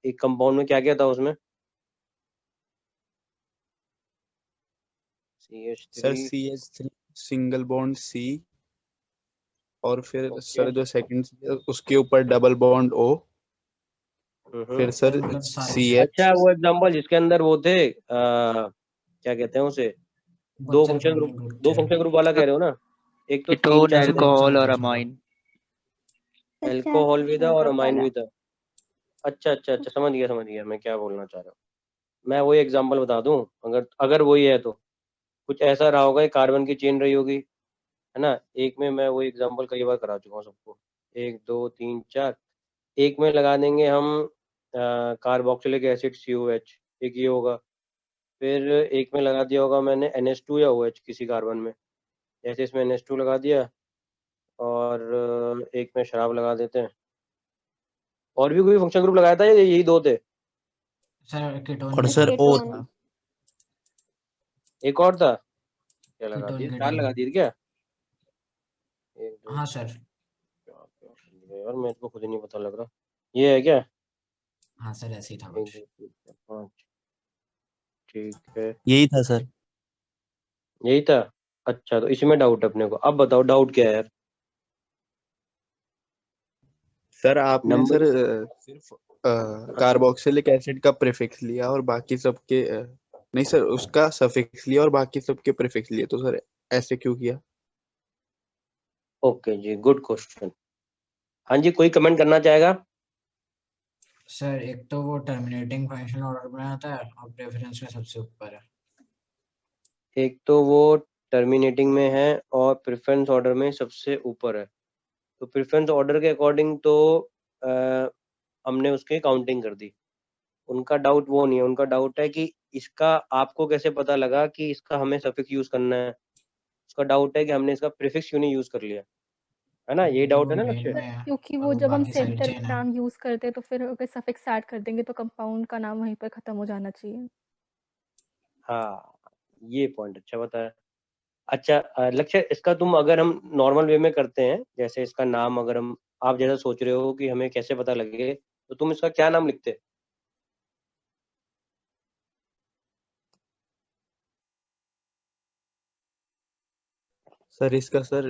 A: एक कंपाउंड में क्या क्या था उसमें?
H: Sir
A: CH3।
H: CH3 single bond C, और फिर
A: ओके।
H: सर जो सेकंड उसके ऊपर डबल बॉन्ड O, फिर
C: सर
H: सर
C: मतलब सारे
A: अच्छा
H: CH।
A: वो एग्जांपल जिसके अंदर वो थे क्या कहते हैं उसे,
C: बहुत सारे फंक्शनल ग्रुप
A: दो
C: थे।
A: फंक्शनल ग्रुप वाला कह रहे हो ना? एक तो तीन
D: कीटोन,
A: चार थे,
C: बहुत सारे
D: अल्कोहल और
C: फंक्शनल ग्रुप।
D: अमाइन।
A: अल्कोहल भी था और
E: शुगर
A: अमाइन
E: वाला।
A: भी था। अच्छा अच्छा अच्छा, समझ गया मैं क्या बोलना चाह रहा हूँ। मैं वही एग्जांपल बता दूं, अगर अगर वही है तो कुछ ऐसा रहा होगा, कार्बन की चेन रही होगी, है ना, एक में, मैं वही एग्जांपल कई बार करा चुका हूँ सबको, 1 2 3 4, एक में लगा देंगे हम कार्बोक्सिलिक एसिड COH, एक ये होगा, फिर एक में लगा दिया होगा मैंने NH2 या OH किसी कार्बन में, जैसे इसमें NH2 लगा दिया, और एक में शराब लगा देते हैं। और भी कोई फंक्शन ग्रुप लगाया था या यही दो थे?
C: सर कीटोन
H: और
C: भी
H: सर
C: था।
H: O
E: ketone.
H: था।
A: एक और था, क्या लगा
C: कीटोन
A: दिए, 4
C: कीटोन।
A: लगा दिए क्या? एक दो
C: हाँ सर।
A: यार मेरे को खुद ही नहीं पता लग रहा, ये है क्या?
C: हाँ सर ऐसे ही था
A: 1
C: कुछ।
A: 2 3 4 5, ठीक है,
H: यही था सर।
A: यही था। अच्छा तो इसी में डाउट है अपने को, अब बताओ डाउट क्या है यार?
H: सर आपने
A: नंबर।
H: सर सिर्फ कार्बोक्सिलिक एसिड का प्रीफिक्स लिया और बाकी सबके नहीं सर, उसका सफिक्स लिया और बाकी सबके प्रीफिक्स लिए, तो सर ऐसे क्यों किया?
A: ओके जी, गुड क्वेश्चन। हाँ जी, कोई कमेंट करना चाहेगा?
C: सर एक तो वो टर्मिनेटिंग फंक्शनल ऑर्डर में आता है और प्रेफरेंस में सबसे ऊपर है।
A: एक तो वो टर्मिनेटिंग में है और प्रेफरेंस ऑर्डर में सबसे ऊपर है, तो प्रेफरेंस ऑर्डर के अकॉर्डिंग तो अ, हमने उसकी काउंटिंग कर दी। उनका डाउट वो नहीं है, उनका डाउट है कि इसका आपको कैसे पता लगा कि इसका हमें सफिक्स यूज करना है, उसका डाउट है कि हमने इसका प्रीफिक्स क्यों नहीं यूज कर लिया, है ना, यही
C: क्योंकि
A: डाउट
C: वो
A: है ना
C: मेन
A: लक्ष्य?
C: में है
I: क्योंकि
C: और
I: वो
C: वो
I: जब हम
C: बाकी सारी
I: सेंटर
C: चेन
I: में
C: है।
I: नाम यूज करते हैं तो फिर अगर सफिक्स ऐड कर देंगे तो कंपाउंड का नाम वहीं पर खत्म हो जाना चाहिए।
A: हाँ, ये पॉइंट अच्छा बताया। अच्छा लक्ष्य, इसका तुम अगर हम नॉर्मल वे में करते हैं, जैसे इसका नाम अगर हम, आप जैसा सोच रहे हो कि हमें कैसे पता लगे, तो तुम इसका क्या नाम लिखते?
H: सर इसका सर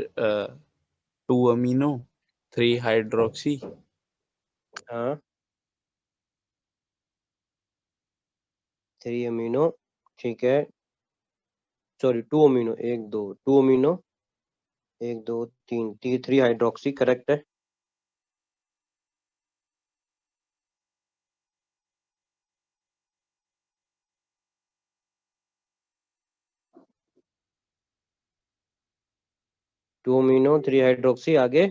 H: 2 अमीनो 3 हाइड्रोक्सी।
A: हाँ, 3 अमीनो, ठीक है, sorry 2 amino, 2 amino, 1 2 3 T3 hydroxy, correct है। टू अमीनो 3 हाइड्रोक्सी, आगे?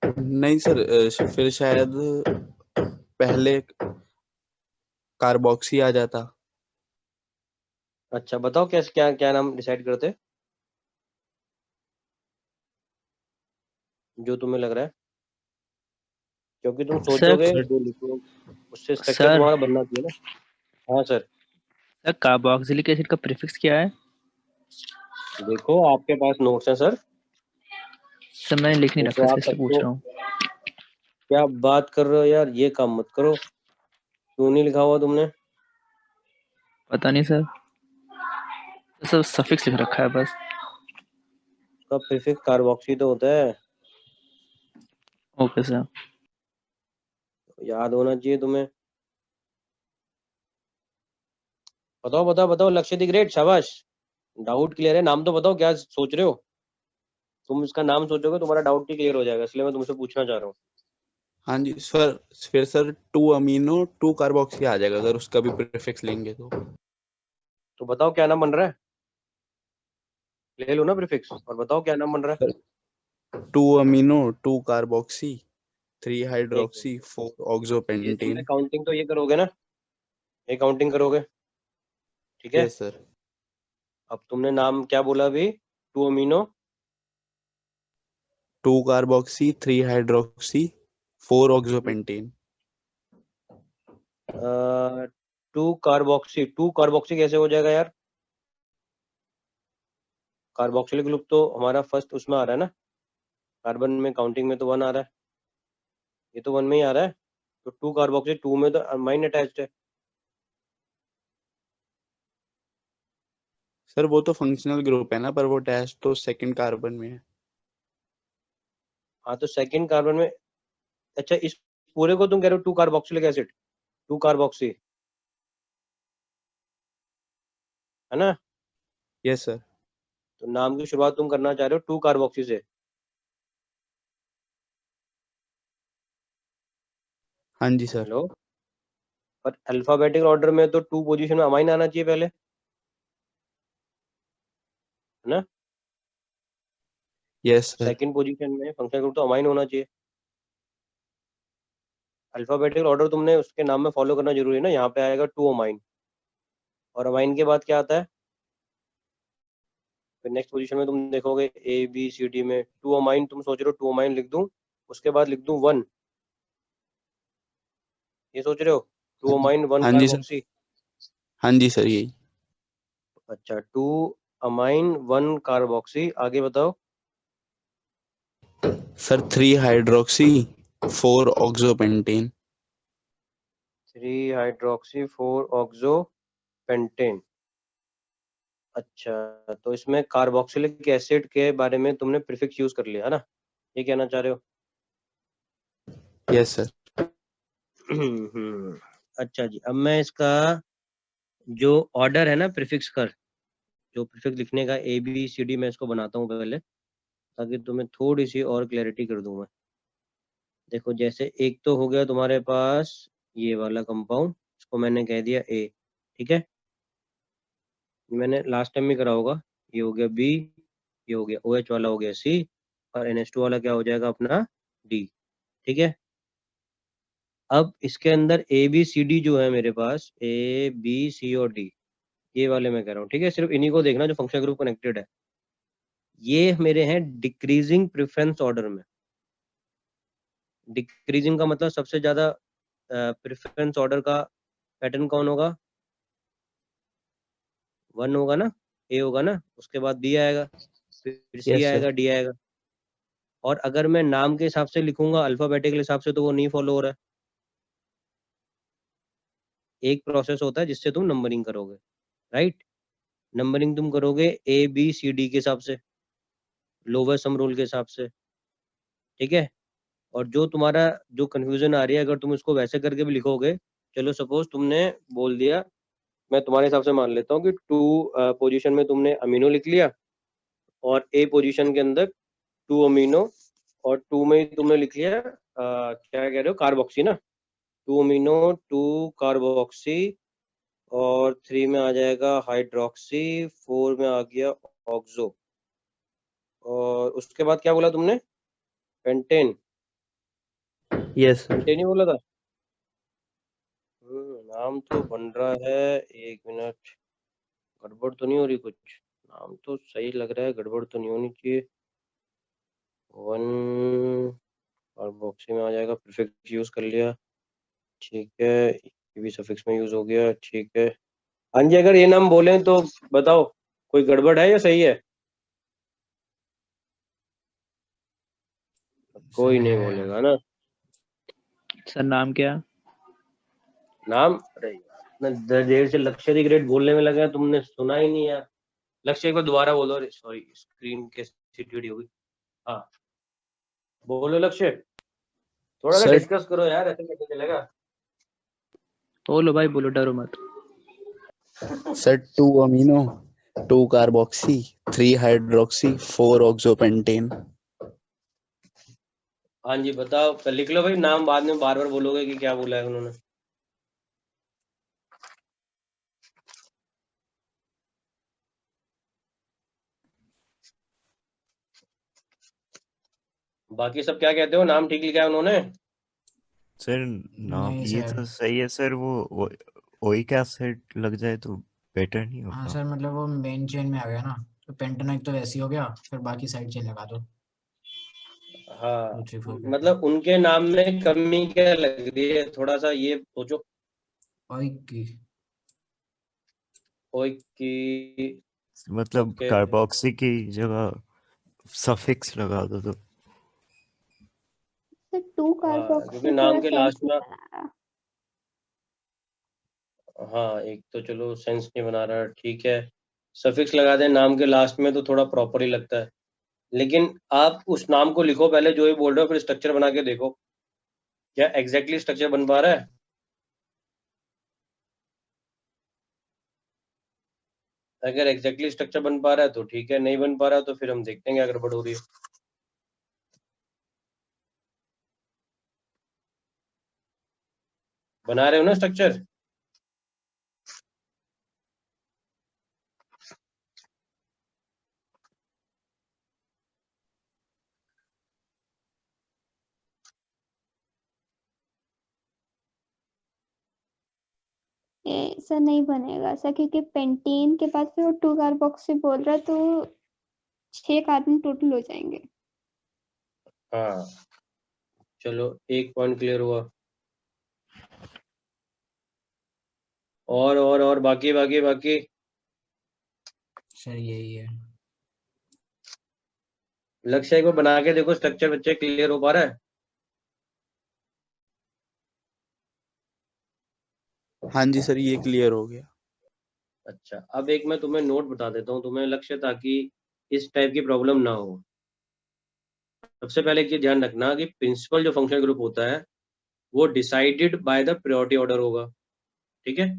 H: नहीं सर, फिर शायद पहले कार्बोक्सी आ जाता।
A: अच्छा बताओ कैसे, क्या क्या नाम डिसाइड करते, जो तुम्हें लग रहा है, क्योंकि तुम
D: सर
A: सोचोगे जो लिखो उससे स्ट्रक्चर
D: सर
A: तुम्हारा बनना चाहिए ना। हाँ सर।
D: सर कार्बोक्सिलिक एसिड का प्रीफिक्स क्या है?
A: देखो आपके पास नोट्स हैं सर,
D: सर मैंने लिख नहीं
A: वो
D: रखा,
A: तो
D: इसलिए
A: आप
D: इसलिए पूछ
A: सबको,
D: रहा हूँ।
A: क्या बात कर रहे हो यार, ये काम मत करो, क्यों नहीं लिखा हुआ तुमने?
D: पता नहीं सर, सर सफिक्स लिख रखा है बस।
A: उसका प्रीफिक्स कार्बोक्सी तो होता है,
D: ओके सर।
A: याद होना चाहिए तुम्हें। बताओ बताओ बताओ, लक्ष्य दी ग्रेट, शाबाश, डाउट क्लियर है। नाम तो बताओ, क्या सोच रहे हो तुम? इसका नाम सोचोगे तुम्हारा डाउट ही क्लियर हो जाएगा, इसलिए मैं तुमसे पूछना चाह रहा हूँ।
H: हाँ जी सर, फिर सर 2 अमीनो 2 कार्बोक्सी आ जाएगा अगर उसका भी प्रीफिक्स लेंगे
A: तो बताओ क्या नाम बन रहा है, ले लो ना प्रीफिक्स और बताओ क्या नाम बन रहा है।
H: 2 अमीनो 2 कार्बोक्सी 3
A: एक
H: हाइड्रोक्सी 4
A: ये तुमने
H: ऑक्सोपेंटेन।
A: काउंटिंग तो ये करोगे ना, ये काउंटिंग करोगे, ठीक है।
H: Yes sir.
A: अब तुमने नाम क्या बोला अभी? 2 amino
H: 2 carboxy 3 hydroxy 4 ऑक्सोपेंटेन।
A: 2 carboxy, 2 carboxy कैसे हो जाएगा यार? कार्बोक्सिलिक ग्रुप तो हमारा फर्स्ट उसमें आ रहा है ना, कार्बन में काउंटिंग में तो 1 आ रहा है, ये तो 1 में ही आ रहा है। तो 2 कार्बोक्सी 2 में तो अमाइन अटैच्ड है।
H: सर वो तो फंक्शनल ग्रुप है ना, पर वो अटैच तो सेकंड कार्बन में है।
A: हाँ तो सेकंड कार्बन में, अच्छा इस पूरे को तुम कह रहे हो 2 कार्बोक्सिलिक एसिड, 2 कार्बोक्सी, है ना?
H: Yes sir.
A: तो नाम की शुरुआत तुम करना चाह रहे हो 2 कार्बोक्सी से।
H: हाँ जी सर।
A: हेलो, पर अल्फाबेटिक ऑर्डर में तो 2 पोजीशन में अमाइन आना चाहिए पहले, है ना?
H: Yes sir.
A: सेकंड पोजीशन में फंक्शनल ग्रुप तो अमाइन होना चाहिए। अल्फाबेटिक ऑर्डर तुमने उसके नाम में फॉलो करना जरूरी है ना। यहाँ पे आएगा 2 अमाइन, और अमाइन के बाद क्या आता है? फिर नेक्स्ट पोजीशन में तुम देखोगे ए बी सी डी में 2 अमाइन, तुम सोच रहे हो 2 अमाइन लिख दूं, उसके बाद लिख दूं 1, ये सोच रहे हो? 2 अमाइन 1
H: हाँ जी सर।
A: कार्बोक्सी।
H: हाँ जी सर यही।
A: अच्छा 2 अमाइन 1 कार्बोक्सी, आगे बताओ।
H: Sir 3 hydroxy 4 ऑक्सोपेंटेन।
A: 3 hydroxy 4 oxo pentane. अच्छा तो इसमें कार्बोक्सिलिक एसिड के बारे में तुमने प्रीफिक्स यूज कर लिया है ना, ये कहना चाह रहे हो?
H: Yes sir.
A: अच्छा जी, अब मैं इसका जो ऑर्डर है ना प्रीफिक्स का, जो प्रीफिक्स लिखने का ए बी सी डी, मैं इसको बनाता हूँ पहले, ताकि तुम्हें थोड़ी सी और क्लैरिटी कर दूं मैं। देखो जैसे एक तो हो गया तुम्हारे पास ये वाला कंपाउंड, इसको मैंने कह दिया ए, ठीक है, मैंने लास्ट टाइम भी करा होगा। ये हो गया बी, ये हो गया OH वाला हो गया सी, और NH2 वाला क्या हो जाएगा अपना डी, ठीक है। अब इसके अंदर ए बी सी डी जो है मेरे पास, ए बी सी और डी, ये वाले मैं कह रहा हूँ, ठीक है। सिर्फ इन्हीं को देखना जो फंक्शनल ग्रुप कनेक्टेड है। ये मेरे हैं डिक्रीजिंग प्रेफरेंस ऑर्डर में। डिक्रीजिंग का मतलब सबसे ज्यादा प्रेफरेंस ऑर्डर का पैटर्न कौन होगा? 1 होगा ना, ए होगा ना, उसके बाद बी आएगा, फिर सी
H: यस
A: आएगा,
H: सर।
A: डी आएगा। और अगर मैं नाम के हिसाब से लिखूंगा अल्फाबेटिकल हिसाब से, तो वो नहीं फॉलो हो रहा है। एक प्रोसेस होता है जिससे तुम नंबरिंग करोगे, राइट? नंबरिंग तुम करोगे ए बी सी डी के हिसाब से, लोअर सम रूल के हिसाब से, ठीक है। और जो तुम्हारा जो कंफ्यूजन आ रही है, अगर तुम इसको वैसे करके भी लिखोगे, चलो सपोज तुमने बोल दिया, मैं तुम्हारे हिसाब से मान लेता हूँ कि 2 पोजीशन में तुमने अमीनो लिख लिया, और ए पोजीशन के अंदर 2 अमीनो, और 2 में ही तुमने लिख लिया क्या कह रहे हो, कार्बोक्सी ना, 2 अमीनो 2 कार्बोक्सी, और 3 में आ जाएगा हाइड्रोक्सी, 4 में आ गया ऑक्सो, और उसके बाद क्या बोला तुमने? Pentane,
H: yes sir.
A: पेंटेन ही बोला था। नाम तो बन रहा है, एक मिनट, गड़बड़ तो नहीं हो रही कुछ? नाम तो सही लग रहा है, गड़बड़ तो नहीं होनी चाहिए। 1 और बॉक्सी में आ जाएगा, प्रीफिक्स यूज कर लिया, ठीक है, ये भी सफिक्स में यूज हो गया, ठीक है। हाँ जी, अगर ये नाम बोले तो बताओ कोई गड़बड़ है या सही है? कोई नहीं बोलेगा ना।
D: सर नाम क्या?
A: नाम, अरे यार, इतना देर से लक्ष्य ग्रेड बोलने में लगा, तुमने सुना ही नहीं यार। लक्ष्य एक बार दोबारा बोलो, सॉरी स्क्रीन कैसी टेढ़ी होगी। हाँ बोलो लक्ष्य, थोड़ा सा
H: सर
A: डिस्कस करो यार, ऐसे कैसे चलेगा।
D: बोलो भाई बोलो, डरो मत।
H: Sir 2 amino, 2 carboxy, 3 hydroxy, 4 ऑक्सोपेंटेन।
A: हाँ जी बताओ, लिख लो भाई नाम, बाद में बार बार बोलोगे कि क्या बोला है उन्होंने। बाकी सब क्या कहते हो, नाम ठीक लिखा है उन्होंने?
G: सर नाम
C: नहीं
G: ये
C: सर।
G: तो सही है सर, वो ओइक एसिड लग जाए तो बेटर नहीं
C: हाँ
G: होगा?
C: सर, मतलब वो मेन चेन में आ गया ना, तो पेंटेनॉइक तो वैसे ही हो गया, फिर बाकी साइड चेन लगा दो।
A: हाँ
C: 2 3 4
A: मतलब उनके नाम में कमी क्या लग रही है, थोड़ा सा ये सोचो।
C: ओइक की।
A: ओए की,
G: मतलब
A: ओके
G: कार्बोक्सी की जगह सफिक्स लगा दो तो।
E: सर 2
A: हाँ
E: कार्बोक्सी
A: क्योंकि
E: थोड़ा
A: नाम के
E: सेंस
A: लास्ट
E: नहीं
A: में,
E: बना रहा।
A: हाँ एक तो चलो सेंस नहीं बना रहा, ठीक है सफिक्स लगा दें नाम के लास्ट में तो थोड़ा प्रॉपर ही लगता है। लेकिन आप उस नाम को लिखो पहले जो ही बोल रहे हो, फिर स्ट्रक्चर बना के देखो क्या एग्जैक्टली स्ट्रक्चर बन पा रहा है। अगर एग्जैक्टली स्ट्रक्चर बन पा रहा है तो ठीक है, नहीं बन पा रहा तो फिर हम देखते हैं क्या गड़बड़ हो रही है। बना रहे हो ना स्ट्रक्चर?
E: ये सर नहीं बनेगा सर, क्योंकि पेंटेन के बाद फिर वो 2 कार्बोक्सी बोल रहा है, तो 6 कार्बन टोटल हो जाएंगे।
A: हाँ चलो एक पॉइंट क्लियर हुआ। और बाकी बाकी बाकी
C: सर यही है।
A: लक्ष्य एक बार बना के देखो स्ट्रक्चर, बच्चे क्लियर हो पा रहा है?
H: हाँ जी सर, ये क्लियर हो गया।
A: अच्छा अब एक मैं तुम्हें नोट बता देता हूँ तुम्हें लक्ष्य, ताकि इस टाइप की प्रॉब्लम ना हो। सबसे पहले एक चीज ध्यान रखना कि प्रिंसिपल जो फंक्शन ग्रुप होता है वो decided by the priority order होगा, ठीक है।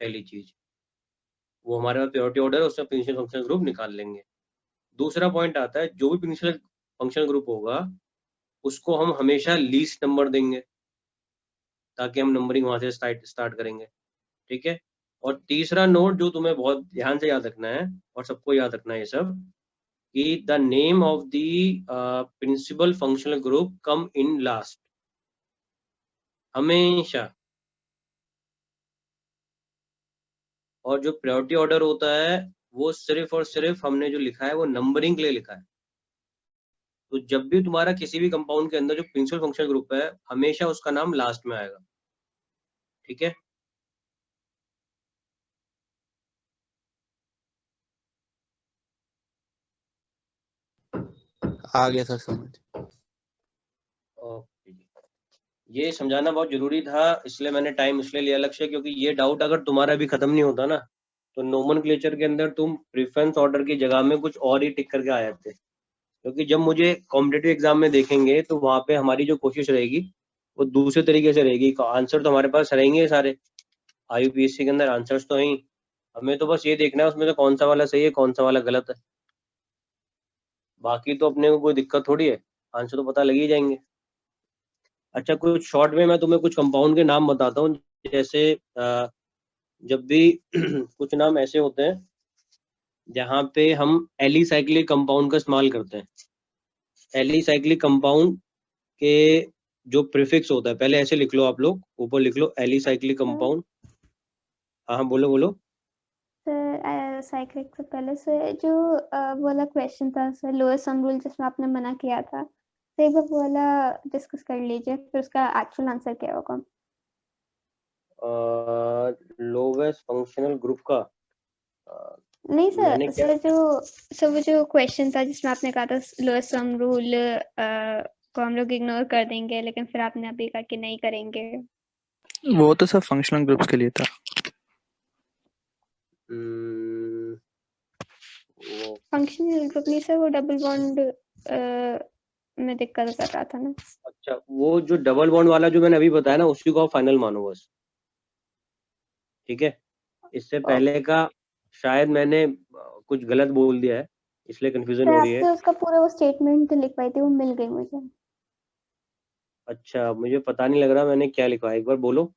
A: पहली चीज वो हमारे पास प्रायोरिटी ऑर्डर है, उससे प्रिंसिपल फंक्शन ग्रुप निकाल लेंगे। दूसरा पॉइंट आता है जो भी प्रिंसिपल फंक्शन ग्रुप होगा उसको हम हमेशा लीस्ट नंबर देंगे, ताकि हम नंबरिंग वहां से स्टार्ट करेंगे, ठीक है। और तीसरा नोट जो तुम्हें बहुत ध्यान से याद रखना है और सबको याद रखना है ये सब, कि the name of the principal functional group come in last, हमेशा। और जो प्रायोरिटी ऑर्डर होता है वो सिर्फ और सिर्फ हमने जो लिखा है वो नंबरिंग के लिए लिखा है। तो जब भी तुम्हारा किसी भी कंपाउंड के अंदर जो प्रिंसिपल फंक्शनल ग्रुप है हमेशा उसका नाम लास्ट में आएगा, ठीक है।
H: आ गया सर समझ।
A: ओके ये समझाना बहुत जरूरी था, इसलिए मैंने टाइम इसलिए लिया लक्ष्य, क्योंकि ये डाउट अगर तुम्हारा भी खत्म नहीं होता ना तो नोमेनक्लेचर के अंदर तुम प्रेफरेंस ऑर्डर की जगह में कुछ और ही टिक करके आ जाते। क्योंकि जब मुझे कॉम्पिटेटिव एग्जाम में देखेंगे तो वहां पे हमारी जो कोशिश रहेगी वो दूसरे तरीके से रहेगी। आंसर तो हमारे पास रहेंगे सारे, IUPAC के अंदर आंसर्स तो हैं, हमें तो बस ये देखना है उसमें से कौन सा वाला सही है कौन सा वाला गलत है। बाकी तो अपने को कोई दिक्कत थोड़ी है, आंसर तो पता लग ही जाएंगे। अच्छा कुछ शॉर्ट में मैं तुम्हें कुछ कंपाउंड के नाम बताता हूँ। जैसे जब भी कुछ नाम ऐसे होते हैं जहाँ पे हम एलिसाइक्लिक कंपाउंड का इस्तेमाल करते हैं। एलिसाइक्लिक कंपाउंड के जो प्रीफिक्स होता है, पहले ऐसे लिख लो आप लोग, ऊपर लिख लो एलिसाइक्लिक कंपाउंड। हाँ बोलो बोलो।
E: सर साइक्लिक से पहले से जो वाला क्वेश्चन था सर, लोअर सम रूल जिसमें आपने मना किया था, तो एक बार वो वाला डिस्कस कर लीजिए, फिर उसका एक्चुअल आंसर क्या होगा।
A: लोवेस्ट फंक्शनल ग्रुप का
E: नहीं
A: मैंने
E: सर,
A: क्या,
E: सर वो जो क्वेश्चन था जिसमें आपने कहा था लोअर सम रूल को हम लोग इग्नोर कर देंगे, लेकिन फिर आपने अभी कहा कि नहीं करेंगे।
D: वो तो सब फंक्शनल ग्रुप्स के लिए था।
E: फंक्शनल ग्रुप नहीं सर, वो डबल बॉन्ड में दिक्कत कर रहा था ना।
A: अच्छा, वो जो डबल बॉन्ड वाला जो मैंने अभी बताया ना, उसी को आप फाइनल मानो बस, ठीक है। इससे पहले का शायद मैंने कुछ गलत बोल दिया है, इसलिए कंफ्यूजन
E: सर
A: हो रही है।
E: आपसे उसका पूरा वो स्टेटमेंट लिखवाई थी, वो मिल गई मुझे।
A: अच्छा, मुझे पता नहीं लग रहा मैंने क्या लिखा है, एक बार बोलो।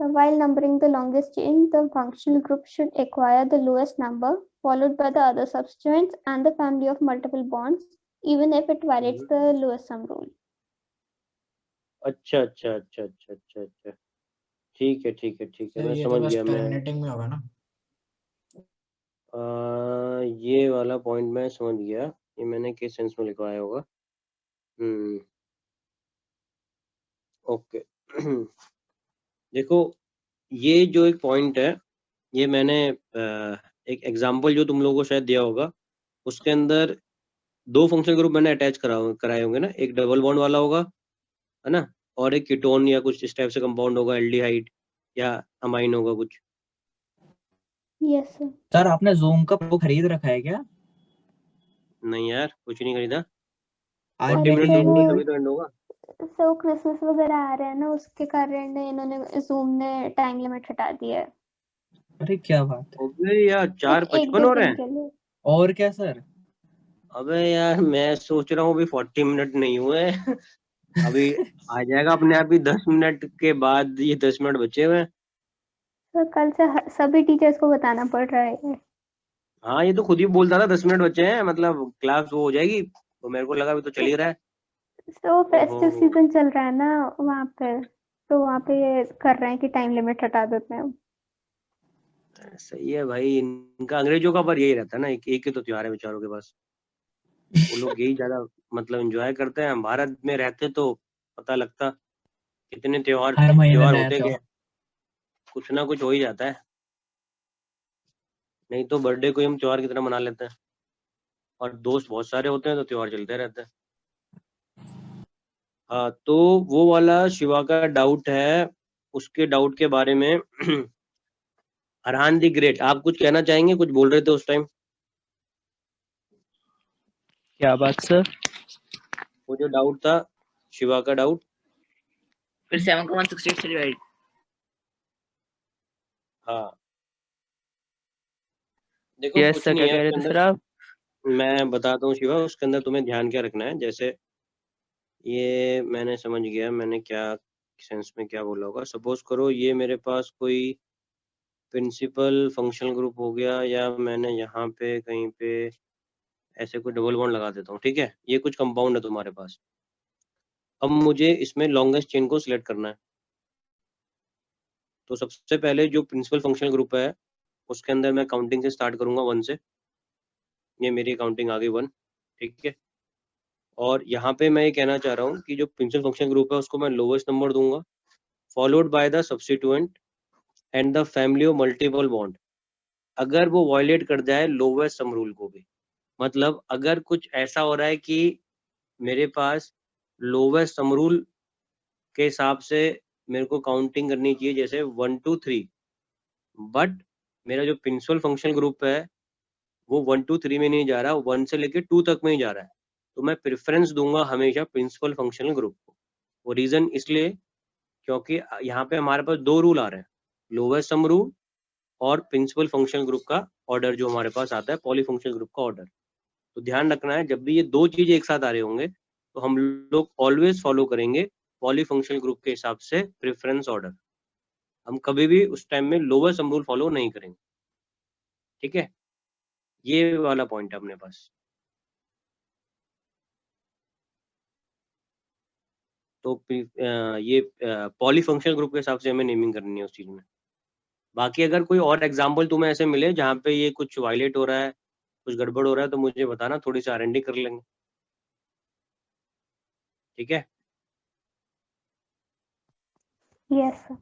E: So while numbering the longest chain, the functional group should acquire the lowest number, followed by the other substituents and the family of multiple bonds, even if it violates the lowest sum rule.
A: अच्छा अच्छा अच्छा अच्छा अच्छा अच्छा, ठीक है ठीक है ठीक है,
C: सर
A: मैं
C: ये तो
A: समझ
C: बस
A: गया। मैं
C: टर्मिनेटिंग में होगा ना।
A: ये वाला पॉइंट मैं समझ गया, ये मैंने किस सेंस में लिखवाया होगा। ओके। देखो, ये जो एक पॉइंट है, ये मैंने एक एग्जांपल जो तुम लोगों को शायद दिया होगा, उसके अंदर दो फंक्शनल ग्रुप मैंने अटैच कराए होंगे ना, एक डबल बॉन्ड वाला होगा, है ना, और एक कीटोन या कुछ इस टाइप से कंपाउंड होगा, एल्डिहाइड या अमाइन होगा कुछ।
E: Yes sir.
B: सर आपने जूम का प्रो खरीद रखा है क्या?
A: नहीं यार, कुछ नहीं खरीदा।
B: आज
A: 40
B: मेरी
A: मिनट
E: सर
A: दूंगा
E: वो
A: तभी तो एंड होगा।
E: सो क्रिसमस वगैरह आ रहे हैं ना, उसके कारण इन्होंने जूम ने टाइम लिमिट हटा दिया है,
B: अरे क्या बात है।
A: अबे यार,
E: एक
A: 4:55
E: दो
A: हो रहे
E: दिन
A: हैं।
E: के लिए।
B: और क्या सर?
A: अबे यार, मैं सोच रहा हूँ अभी 40 मिनट नहीं हुए अभी आ जाएगा अपने आप ही 10 मिनट के बाद, ये 10 मिनट बचे हुए हैं।
E: तो कल से सभी टीचर्स को बताना पड़ रहा है।
A: हाँ, ये तो खुद ही बोलता था 10 मिनट बचे हैं, मतलब क्लास वो हो जाएगी, तो मेरे को लगा अभी तो चल ही रहा है।
E: तो फेस्टिव
A: ओहो,
E: सीजन चल रहा है ना वहाँ पे, तो वहाँ पे ये कर रहे हैं कि टाइम लिमिट हटा देते हैं।
A: सही है भाई, इनका अंग्रेजों का पर यही रहता है ना, एक ही तो त्योहार है बेचारों के पास, वो लोग यही ज्यादा मतलब एंजॉय करते हैं। हम भारत में रहते तो पता लगता कितने त्योहार
B: हर महीने
A: त्योहार
B: नया
A: होते
B: त्योहार।
A: गए, कुछ ना कुछ हो ही जाता है। नहीं तो बर्थडे को ही हम त्योहार की तरह मना लेते हैं, और दोस्त बहुत सारे होते हैं तो त्योहार चलते रहते हैं। हाँ, तो वो वाला शिवा का डाउट है, उसके डाउट के बारे में अरहान दी ग्रेट, आप कुछ कहना चाहेंगे? कुछ बोल रहे थे उस टाइम।
D: क्या बात सर?
A: वो जो डाउट था, शिवा का डाउट।
D: फिर 7,168 से डिवाइड।
A: हाँ, देखो
D: यस
A: कुछ
D: सर,
A: नहीं
D: क्या
A: है
D: कह रहे
A: उसके
D: थे
A: अंदर,
D: सर आप?
A: मैं बताता हूँ शिवा, उसके अंदर तुम्हें ध्यान क्या रखना है। जैसे ये मैंने समझ गया, मैंने क्या सेंस में क्या बोला होगा। सपोज करो ये मेरे पास कोई प्रिंसिपल फंक्शनल ग्रुप हो गया, या मैंने यहाँ पे कहीं पे ऐसे कोई डबल बॉन्ड लगा देता हूँ, ठीक है। ये कुछ कंपाउंड है तुम्हारे पास, अब मुझे इसमें लॉन्गेस्ट चेन को सिलेक्ट करना है। तो सबसे पहले जो प्रिंसिपल फंक्शनल ग्रुप है, उसके अंदर मैं काउंटिंग से स्टार्ट करूंगा 1 से। ये मेरी काउंटिंग आ गई 1, ठीक है। और यहाँ पे मैं ये कहना चाह रहा हूँ कि जो प्रिंसिपल फंक्शनल ग्रुप है उसको मैं लोवेस्ट नंबर दूंगा, followed by the substituent and the family of multiple bond. अगर वो वायलेट कर जाए लोवेस्ट सम रूल को भी, मतलब अगर कुछ ऐसा हो रहा है कि मेरे पास लोवेस्ट सम रूल के हिसाब से मेरे को काउंटिंग करनी चाहिए, जैसे 1 2 3, बट मेरा जो प्रिंसिपल फंक्शनल ग्रुप है वो 1 2 3 में नहीं जा रहा, 1 से लेके 2 तक में ही जा रहा है, तो मैं प्रेफरेंस दूंगा हमेशा प्रिंसिपल फंक्शनल ग्रुप को। वो रीजन इसलिए क्योंकि यहाँ पे हमारे पास 2 रूल आ रहे हैं, लोवेस्ट सम रूल और प्रिंसिपल फंक्शनल ग्रुप का ऑर्डर जो हमारे पास आता है, पॉलीफंक्शनल ग्रुप का ऑर्डर। तो ध्यान रखना है, जब भी ये 2 चीजें एक साथ आ रहे होंगे तो हम लोग ऑलवेज फॉलो करेंगे पॉलीफंक्शनल ग्रुप के हिसाब से प्रेफरेंस ऑर्डर। हम कभी भी उस टाइम में लोअर सम रूल फॉलो नहीं करेंगे, ठीक है। ये वाला पॉइंट है अपने पास। तो ये पॉलीफंक्शनल ग्रुप के हिसाब से हमें नेमिंग करनी है उस चीज में। बाकी अगर कोई और एग्जांपल तुम्हें ऐसे मिले जहाँ पे ये कुछ वायलेट हो रहा है, कुछ गड़बड़ हो रहा है, तो मुझे बताना, थोड़ी सी R&D कर लेंगे, ठीक है।
E: Yes sir.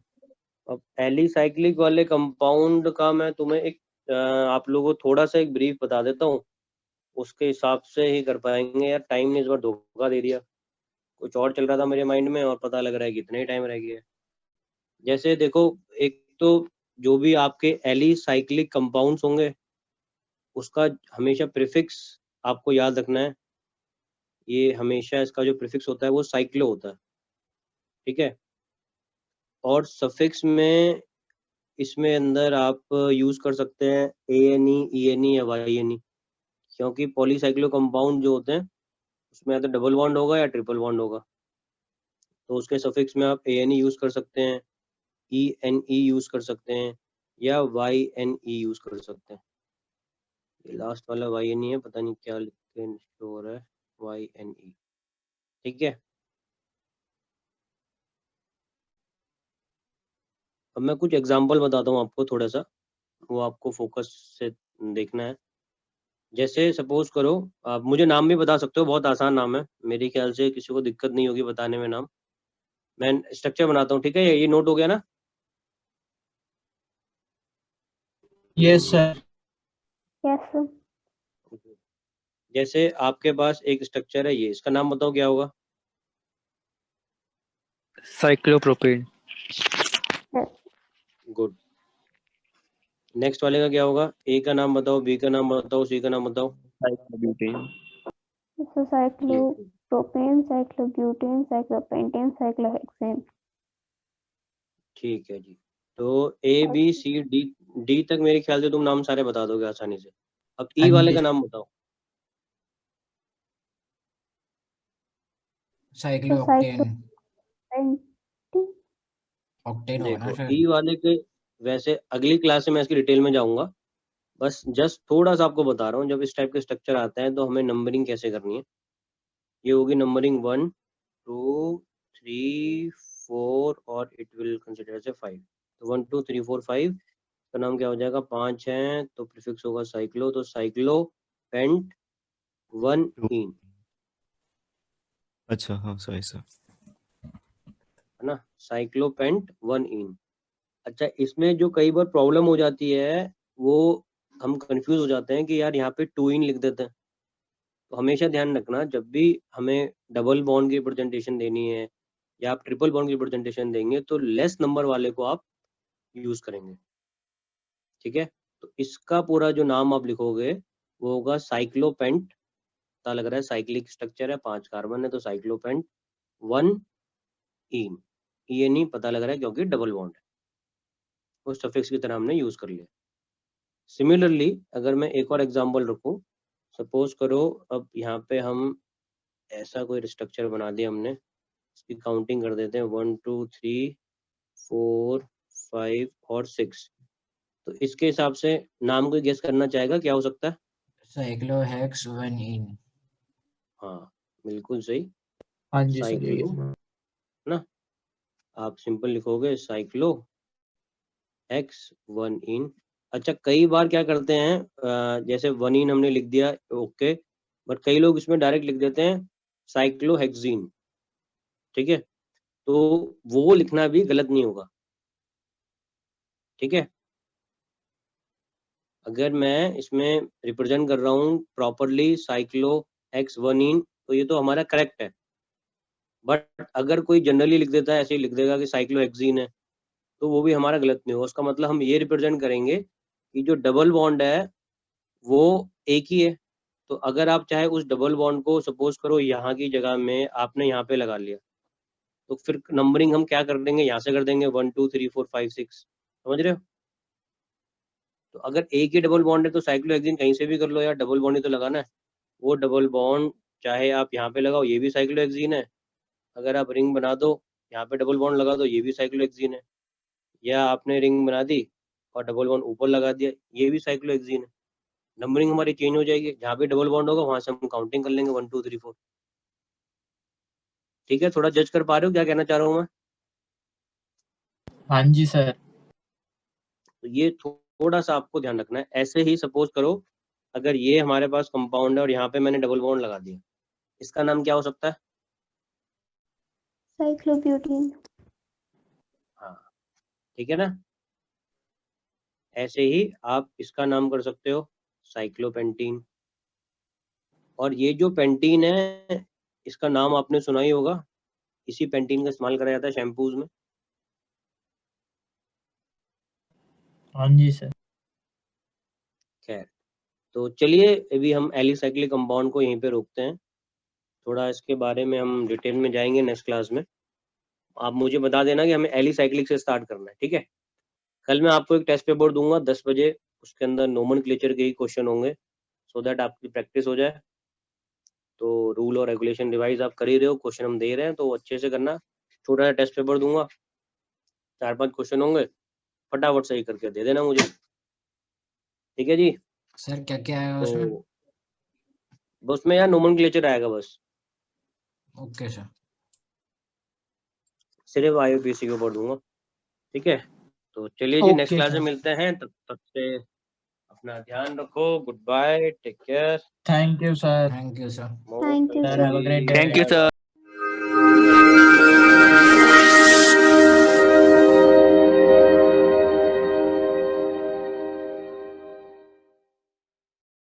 A: अब एलिसाइक्लिक वाले कंपाउंड का मैं तुम्हें एक आप लोगों को थोड़ा सा एक ब्रीफ बता देता हूँ, उसके हिसाब से ही कर पाएंगे। यार टाइम ने इस बार धोखा दे दिया, कुछ और चल रहा था मेरे माइंड में और पता लग रहा है कि इतना ही टाइम रह गया है। जैसे देखो, एक तो जो भी आपके एलिसाइक्लिक कंपाउंड्स होंगे, उसका हमेशा प्रीफिक्स आपको याद रखना है। ये हमेशा इसका जो प्रीफिक्स होता है वो साइक्लो होता है, ठीक है। और सफिक्स में इसमें अंदर आप यूज कर सकते हैं ANE, ENE या YNE, क्योंकि पॉलीसाइक्लो कंपाउंड जो होते हैं उसमें या तो डबल बॉन्ड होगा या ट्रिपल बॉन्ड होगा, तो उसके सफिक्स में आप ANE यूज कर सकते हैं, ENE यूज कर सकते हैं या YNE यूज कर सकते हैं। ये लास्ट वाला YNE है, पता नहीं क्या लिख के शो हो रहा है, YNE, ठीक है। अब मैं कुछ एग्जांपल बताता हूँ आपको, थोड़ा सा वो आपको फोकस से देखना है। जैसे सपोज करो, आप मुझे नाम भी बता सकते हो, बहुत आसान नाम है, मेरे ख्याल से किसी को दिक्कत नहीं होगी बताने में नाम। मैं स्ट्रक्चर बनाता हूँ, ठीक है, ये नोट हो गया ना?
B: Yes sir.
E: Yes sir.
A: जैसे आपके पास एक स्ट्रक्चर है, ये इसका नाम बताओ क्या होगा?
D: साइक्लोप्रोपेन।
A: गुड। नेक्स्ट वाले का क्या होगा? ए का नाम बताओ, बी का नाम बताओ, सी का नाम बताओ।
D: Cyclobutane.
E: Cyclopropane, cyclobutane, cyclopentane, cyclohexane. ठीक
A: है जी। तो ABCD तक मेरे ख्याल से तुम नाम सारे बता दोगे आसानी से। अब ई
B: हाँ
A: वाले
B: जी
A: का नाम बताओ।
C: साइक्लोऑक्टेन।
E: साइक्लोपेंटेन।
C: ऑक्टेन होगा ना
A: देखो
C: शायद।
A: ई वाले के, वैसे अगली क्लास में मैं इसकी डिटेल में जाऊंगा, बस जस्ट थोड़ा सा आपको बता रहा हूँ। जब इस टाइप के स्ट्रक्चर आता है तो हमें नंबरिंग कैसे करनी है। ये होगी नंबरिंग 1 2 3 4 और it will consider as a 5। तो 1 2 3 4 5 का नाम क्या हो जाएगा? 5 है तो प्रीफिक्स होगा साइक्लो, तो साइक्लो पेंट 1 इन,
G: अच्छा हाँ सॉरी सर।
A: है ना, साइक्लोपेंट 1 इन। अच्छा, इसमें जो कई बार प्रॉब्लम हो जाती है वो हम कंफ्यूज हो जाते हैं कि यार यहाँ पे 2 इन लिख देते हैं। तो हमेशा ध्यान रखना, जब भी हमें डबल बॉन्ड की रिप्रेजेंटेशन देनी है या आप ट्रिपल बॉन्ड की रिप्रेजेंटेशन देंगे तो लेस नंबर वाले को आप यूज करेंगे, ठीक है। तो इसका पूरा जो नाम आप लिखोगे वो होगा साइक्लोपेंट। पता लग रहा है साइक्लिक स्ट्रक्चर है, 5 कार्बन है, तो साइक्लोपेंट 1 इन। ये नहीं पता लग रहा है क्योंकि डबल बॉन्ड है, वो सफिक्स की तरह हमने यूज कर लिया। सिमिलरली अगर मैं एक और एग्जांपल रखूं, सपोज करो अब यहाँ पे हम ऐसा कोई स्ट्रक्चर बना दिया हमने, इसकी काउंटिंग कर देते हैं 1 2 3 4 5 और 6। तो इसके हिसाब से नाम कोई गेस करना चाहेगा क्या हो सकता है?
C: साइक्लोहेक्स 1 इन।
A: हाँ बिल्कुल सही,
B: हाँ जी सर यही
A: साइक्लो
B: है।
A: ना। आप सिंपल लिखोगे साइक्लो एक्स 1 इन। अच्छा, कई बार क्या करते हैं, जैसे 1 इन हमने लिख दिया, ओके, बट कई लोग इसमें डायरेक्ट लिख देते हैं साइक्लोहेक्सीन, ठीक है। तो वो लिखना भी गलत नहीं होगा, ठीक है। अगर मैं इसमें रिप्रेजेंट कर रहा हूँ प्रॉपरली साइक्लो एक्स 1 इन तो ये तो हमारा करेक्ट है, बट अगर कोई जनरली लिख देता है, ऐसे ही लिख देगा कि साइक्लोहेक्सीन है, तो वो भी हमारा गलत नहीं होगा। उसका मतलब हम ये रिप्रेजेंट करेंगे कि जो डबल बॉन्ड है वो एक ही है। तो अगर आप चाहे उस डबल बॉन्ड को सपोज करो यहाँ की जगह में आपने यहाँ पे लगा लिया, तो फिर नंबरिंग हम क्या कर देंगे, यहाँ से कर देंगे 1 2 3 4 5 6, समझ रहे हो। तो अगर एक ही डबल बॉन्ड है तो साइक्लोहेक्सीन कहीं से भी कर लो यार, डबल बॉन्ड ही तो लगाना है। वो डबल बॉन्ड चाहे आप यहाँ पे लगाओ, ये भी साइक्लोहेक्सीन है। अगर आप रिंग बना दो, यहाँ पे डबल बॉन्ड लगा दो, ये भी साइक्लोहेक्सीन है। या आपने रिंग बना दी और डबल बॉन्ड ऊपर लगा दिया, ये भी साइक्लोहेक्सीन है। नंबरिंग हमारी चेंज हो जाएगी, जहाँ पे डबल बॉन्ड होगा वहां से हम काउंटिंग कर लेंगे 1 2 3 4, ठीक है। थोड़ा जज कर पा रहे हो क्या कहना चाह रहा हूँ मैं?
B: हाँ जी सर।
A: तो ये थोड़ा सा आपको ध्यान रखना है। ऐसे ही सपोज करो अगर ये हमारे पास कंपाउंड है और यहाँ पे मैंने डबल बॉन्ड लगा दिया, इसका नाम क्या हो सकता है?
E: साइक्लोब्यूटेन।
A: हाँ, ठीक है ना। ऐसे ही आप इसका नाम कर सकते हो साइक्लोपेंटीन। और ये जो पेंटीन है इसका नाम आपने सुना ही होगा, इसी पेंटीन का इस्तेमाल करा जाता है शैम्पूज में।
B: हाँ जी सर।
A: खैर, तो चलिए अभी हम एलिसाइक्लिक कंपाउंड को यहीं पे रोकते हैं, थोड़ा इसके बारे में हम डिटेल में जाएंगे नेक्स्ट क्लास में। आप मुझे बता देना कि हमें एलिसाइक्लिक से स्टार्ट करना है, ठीक है। कल मैं आपको एक टेस्ट पेपर दूंगा 10 बजे, उसके अंदर नोमेनक्लेचर के ही क्वेश्चन होंगे, सो दैट आपकी प्रैक्टिस हो जाए। तो रूल और रेगुलेशन रिवाइज आप कर ही रहे हो, क्वेश्चन हम दे रहे हैं तो अच्छे से करना। छोटा सा टेस्ट पेपर दूंगा, 4-5 क्वेश्चन होंगे, फटाफट सही करके दे देना मुझे, ठीक है जी।
C: सर क्या क्या आएगा उसमें?
A: तो बस में यार नोमेनक्लेचर आएगा बस,
C: ओके सर।
A: सिर्फ IUPAC के ऊपर दूंगा, ठीक है। तो चलिए जी, नेक्स्ट
B: ओके
A: क्लास में
B: सर,
A: मिलते हैं, तब तक से अपना ध्यान रखो, good bye, take care,
B: thank you sir.
C: Thank you sir.
E: Thank you
B: sir
E: sir.
B: Have a great day.
D: Thank you sir.